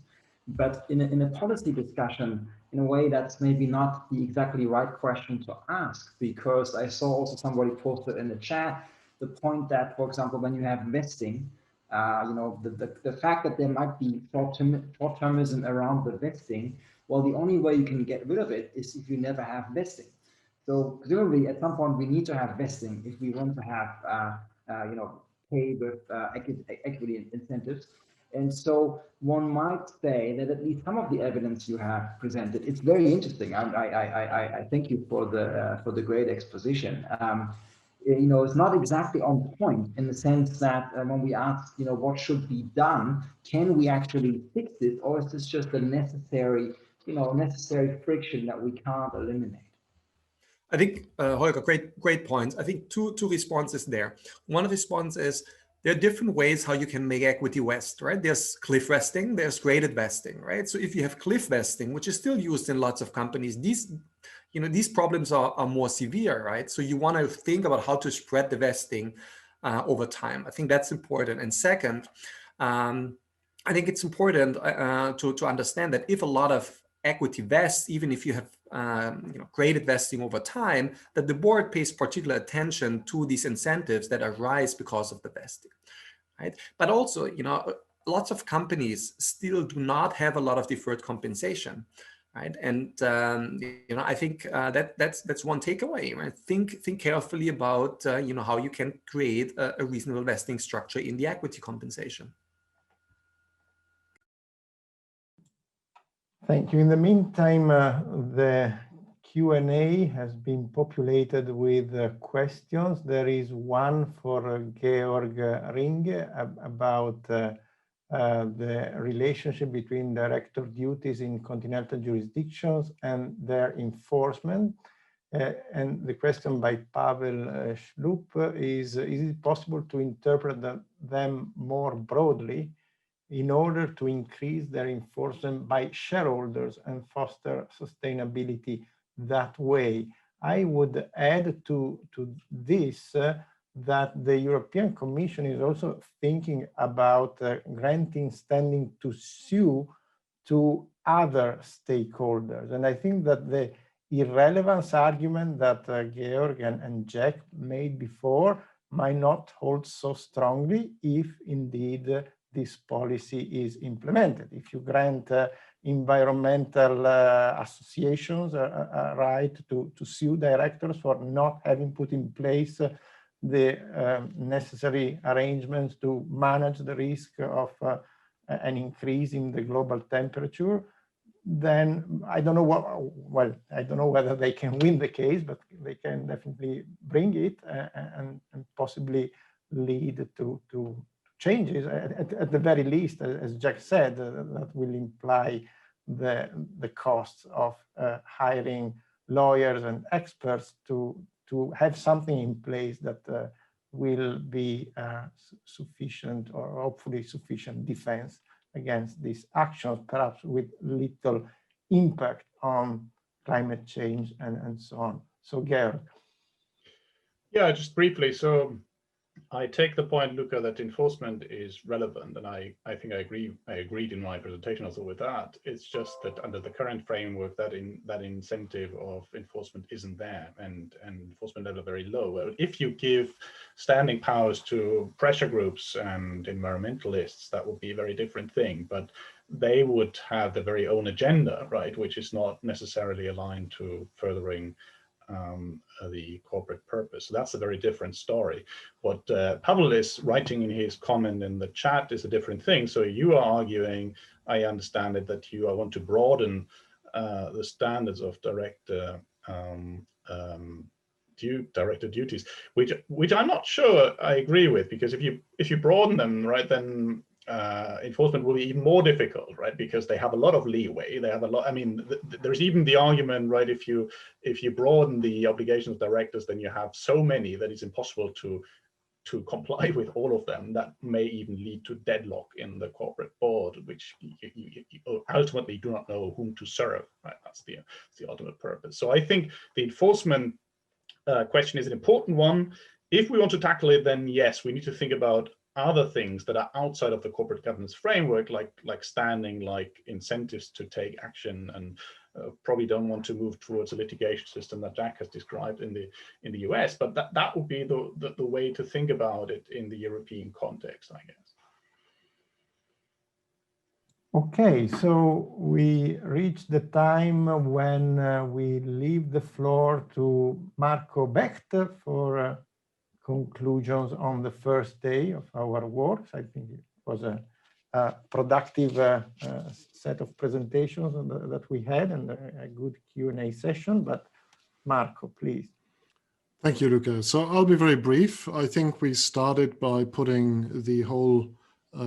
but in a policy discussion, in a way that's maybe not the exactly right question to ask, because I saw also somebody posted in the chat the point that, for example, when you have vesting, the fact that there might be short-termism around the vesting, well, the only way you can get rid of it is if you never have vesting. So presumably at some point we need to have vesting if we want to have, pay with equity incentives. And so one might say that at least some of the evidence you have presented, it's very interesting. I thank you for the great exposition. It's not exactly on point in the sense that when we ask, what should be done, can we actually fix it, or is this just a necessary friction that we can't eliminate? I think, Holger, great points. I think two responses there. One response is there are different ways how you can make equity vest, right? There's cliff vesting, there's graded vesting, right? So if you have cliff vesting, which is still used in lots of companies, these problems are more severe, right? So you want to think about how to spread the vesting over time. I think that's important. And second, I think it's important to understand that if a lot of equity vests, even if you have graded vesting over time, that the board pays particular attention to these incentives that arise because of the vesting, right? But also, lots of companies still do not have a lot of deferred compensation, right? And I think that's one takeaway, right? Think carefully about how you can create a reasonable vesting structure in the equity compensation. Thank you. In the meantime, the Q&A has been populated with questions. There is one for Georg Ringe about the relationship between director duties in continental jurisdictions and their enforcement. And the question by Pavel Schlup is it possible to interpret them more broadly in order to increase their enforcement by shareholders and foster sustainability that way? I would add to this that the European Commission is also thinking about granting standing to sue to other stakeholders. And I think that the irrelevance argument that Georg and Jack made before might not hold so strongly if indeed this policy is implemented. If you grant environmental associations a right to sue directors for not having put in place the necessary arrangements to manage the risk of an increase in the global temperature, then I don't know what, well, I don't know whether they can win the case, but they can definitely bring it and possibly lead to changes. At the very least, as Jack said, that will imply the costs of hiring lawyers and experts to have something in place that will be sufficient, or hopefully sufficient, defense against these actions, perhaps with little impact on climate change and so on. So Georg. Yeah, just briefly. So I take the point, Luca, that enforcement is relevant, and I think I agreed in my presentation also with that. It's just that under the current framework, that incentive of enforcement isn't there, and enforcement level are very low. If you give standing powers to pressure groups and environmentalists, that would be a very different thing, but they would have their very own agenda, right, which is not necessarily aligned to furthering the corporate purpose. So that's a very different story. What Pavel is writing in his comment in the chat is a different thing. So you are arguing, I understand it, that you want to broaden the standards of director duties, which I'm not sure I agree with, because if you broaden them, right, then enforcement will be even more difficult, right? Because they have a lot of leeway. They have a lot. I mean, there's even the argument, right? If you broaden the obligations of directors, then you have so many that it's impossible to comply with all of them. That may even lead to deadlock in the corporate board, which you ultimately do not know whom to serve. Right? That's the ultimate purpose. So I think the enforcement question is an important one. If we want to tackle it, then yes, we need to think about other things that are outside of the corporate governance framework, like standing, like incentives to take action, and probably don't want to move towards a litigation system that Jack has described in the US. But that would be the way to think about it in the European context, I guess. Okay, so we reached the time when we leave the floor to Marco Becht for conclusions on the first day of our works. I think it was a productive set of presentations that we had, and a good Q&A session. But Marco, please. Thank you, Luca. So I'll be very brief. I think we started by putting the whole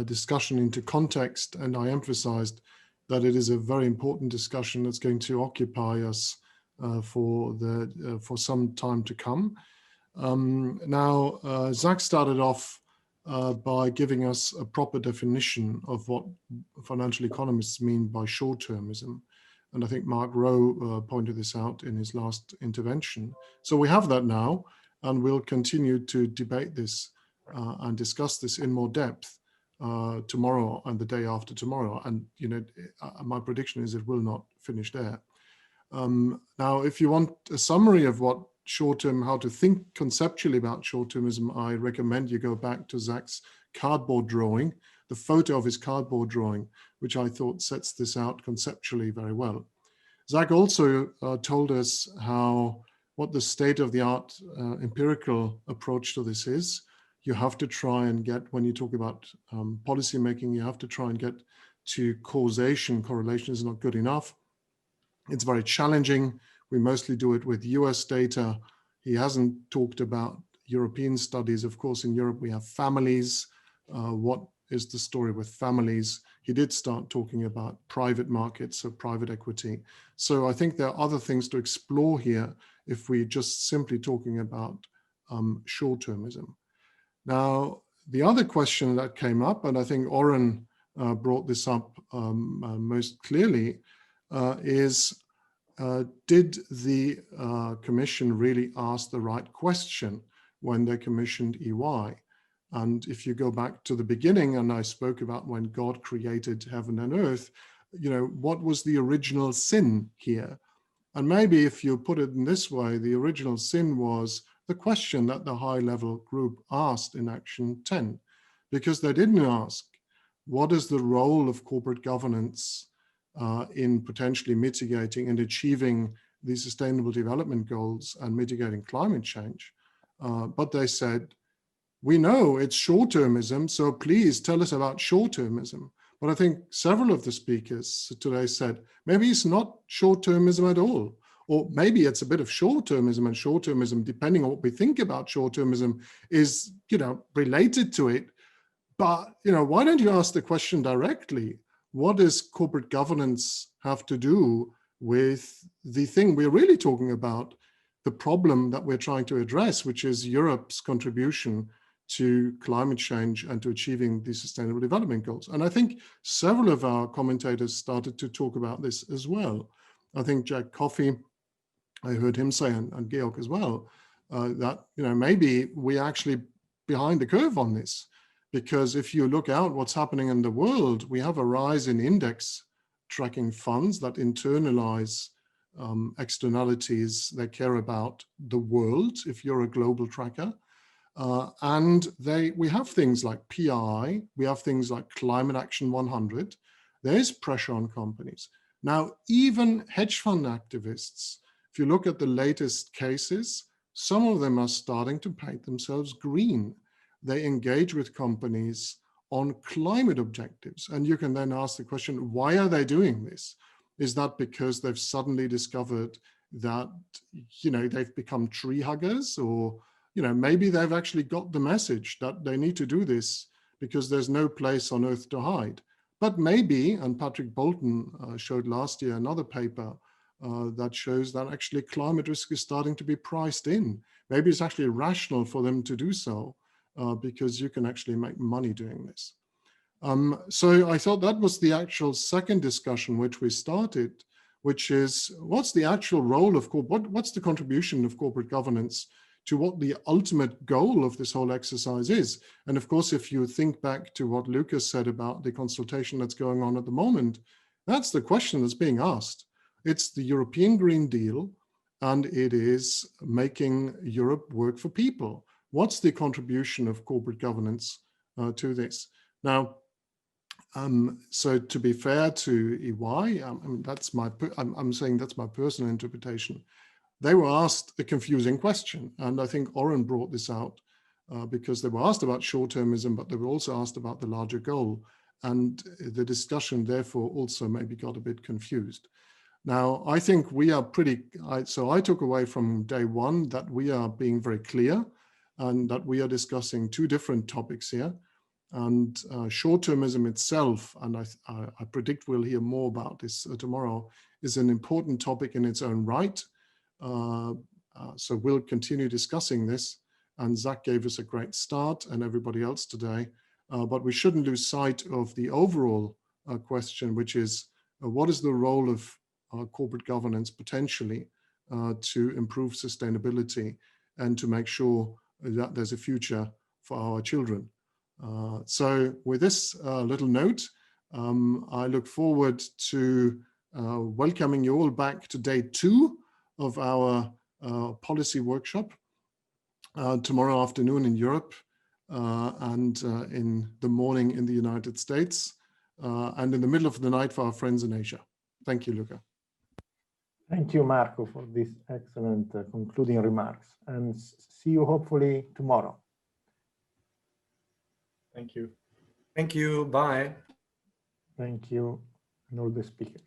discussion into context, and I emphasized that it is a very important discussion that's going to occupy us for some time to come. Zach started off by giving us a proper definition of what financial economists mean by short-termism. And I think Mark Rowe pointed this out in his last intervention. So we have that now, and we'll continue to debate this and discuss this in more depth tomorrow and the day after tomorrow. And my prediction is it will not finish there. Now, if you want a summary of what short-term, how to think conceptually about short-termism, I recommend you go back to Zach's cardboard drawing, the photo of his cardboard drawing, which I thought sets this out conceptually very well. Zach also told us what the state-of-the-art empirical approach to this is. You have to try and get, when you talk about policy making, you have to try and get to causation. Correlation is not good enough. It's very challenging. We mostly do it with US data. He hasn't talked about European studies. Of course, in Europe, we have families. What is the story with families? He did start talking about private markets, so private equity. So I think there are other things to explore here if we're just simply talking about short-termism. Now, the other question that came up, and I think Oren brought this up most clearly, is did the Commission really ask the right question when they commissioned EY. And if you go back to the beginning, and I spoke about when God created heaven and earth, what was the original sin here? And maybe if you put it in this way, the original sin was the question that the high-level group asked in Action 10, because they didn't ask, what is the role of corporate governance in potentially mitigating and achieving the Sustainable Development Goals and mitigating climate change? But they said, we know it's short-termism, so please tell us about short-termism. But I think several of the speakers today said, maybe it's not short-termism at all, or maybe it's a bit of short-termism, and short-termism, depending on what we think about short-termism, is, related to it. But, why don't you ask the question directly? What does corporate governance have to do with the thing we're really talking about, the problem that we're trying to address, which is Europe's contribution to climate change and to achieving the Sustainable Development Goals? And I think several of our commentators started to talk about this as well. I think Jack Coffey, I heard him say, and Georg as well, that maybe we're actually behind the curve on this, because if you look out what's happening in the world, we have a rise in index tracking funds that internalize externalities they care about the world, if you're a global tracker. And we have things like PI, we have things like Climate Action 100. There's pressure on companies. Now, even hedge fund activists, if you look at the latest cases, some of them are starting to paint themselves green. They engage with companies on climate objectives. And you can then ask the question, why are they doing this? Is that because they've suddenly discovered that, they've become tree huggers, or maybe they've actually got the message that they need to do this because there's no place on earth to hide. But maybe, and Patrick Bolton showed last year another paper that shows that actually climate risk is starting to be priced in. Maybe it's actually rational for them to do so because you can actually make money doing this. So I thought that was the actual second discussion which we started, which is what's the actual role of what's the contribution of corporate governance to what the ultimate goal of this whole exercise is. And of course, if you think back to what Lucas said about the consultation that's going on at the moment, that's the question that's being asked. It's the European Green Deal, and it is making Europe work for people. What's the contribution of corporate governance to this? Now, so to be fair to EY, I'm saying that's my personal interpretation. They were asked a confusing question, and I think Oren brought this out because they were asked about short-termism, but they were also asked about the larger goal, and the discussion therefore also maybe got a bit confused. Now, I think we are so I took away from day one that we are being very clear and that we are discussing two different topics here. And short-termism itself, and I predict we'll hear more about this tomorrow, is an important topic in its own right. So we'll continue discussing this, and Zach gave us a great start and everybody else today, but we shouldn't lose sight of the overall question, which is what is the role of corporate governance potentially to improve sustainability and to make sure that there's a future for our children. So with this little note, I look forward to welcoming you all back to day 2 of our policy workshop tomorrow afternoon in Europe and in the morning in the United States and in the middle of the night for our friends in Asia. Thank you, Luca. Thank you, Marco, for these excellent concluding remarks, and see you hopefully tomorrow. Thank you. Thank you. Bye. Thank you, and all the speakers.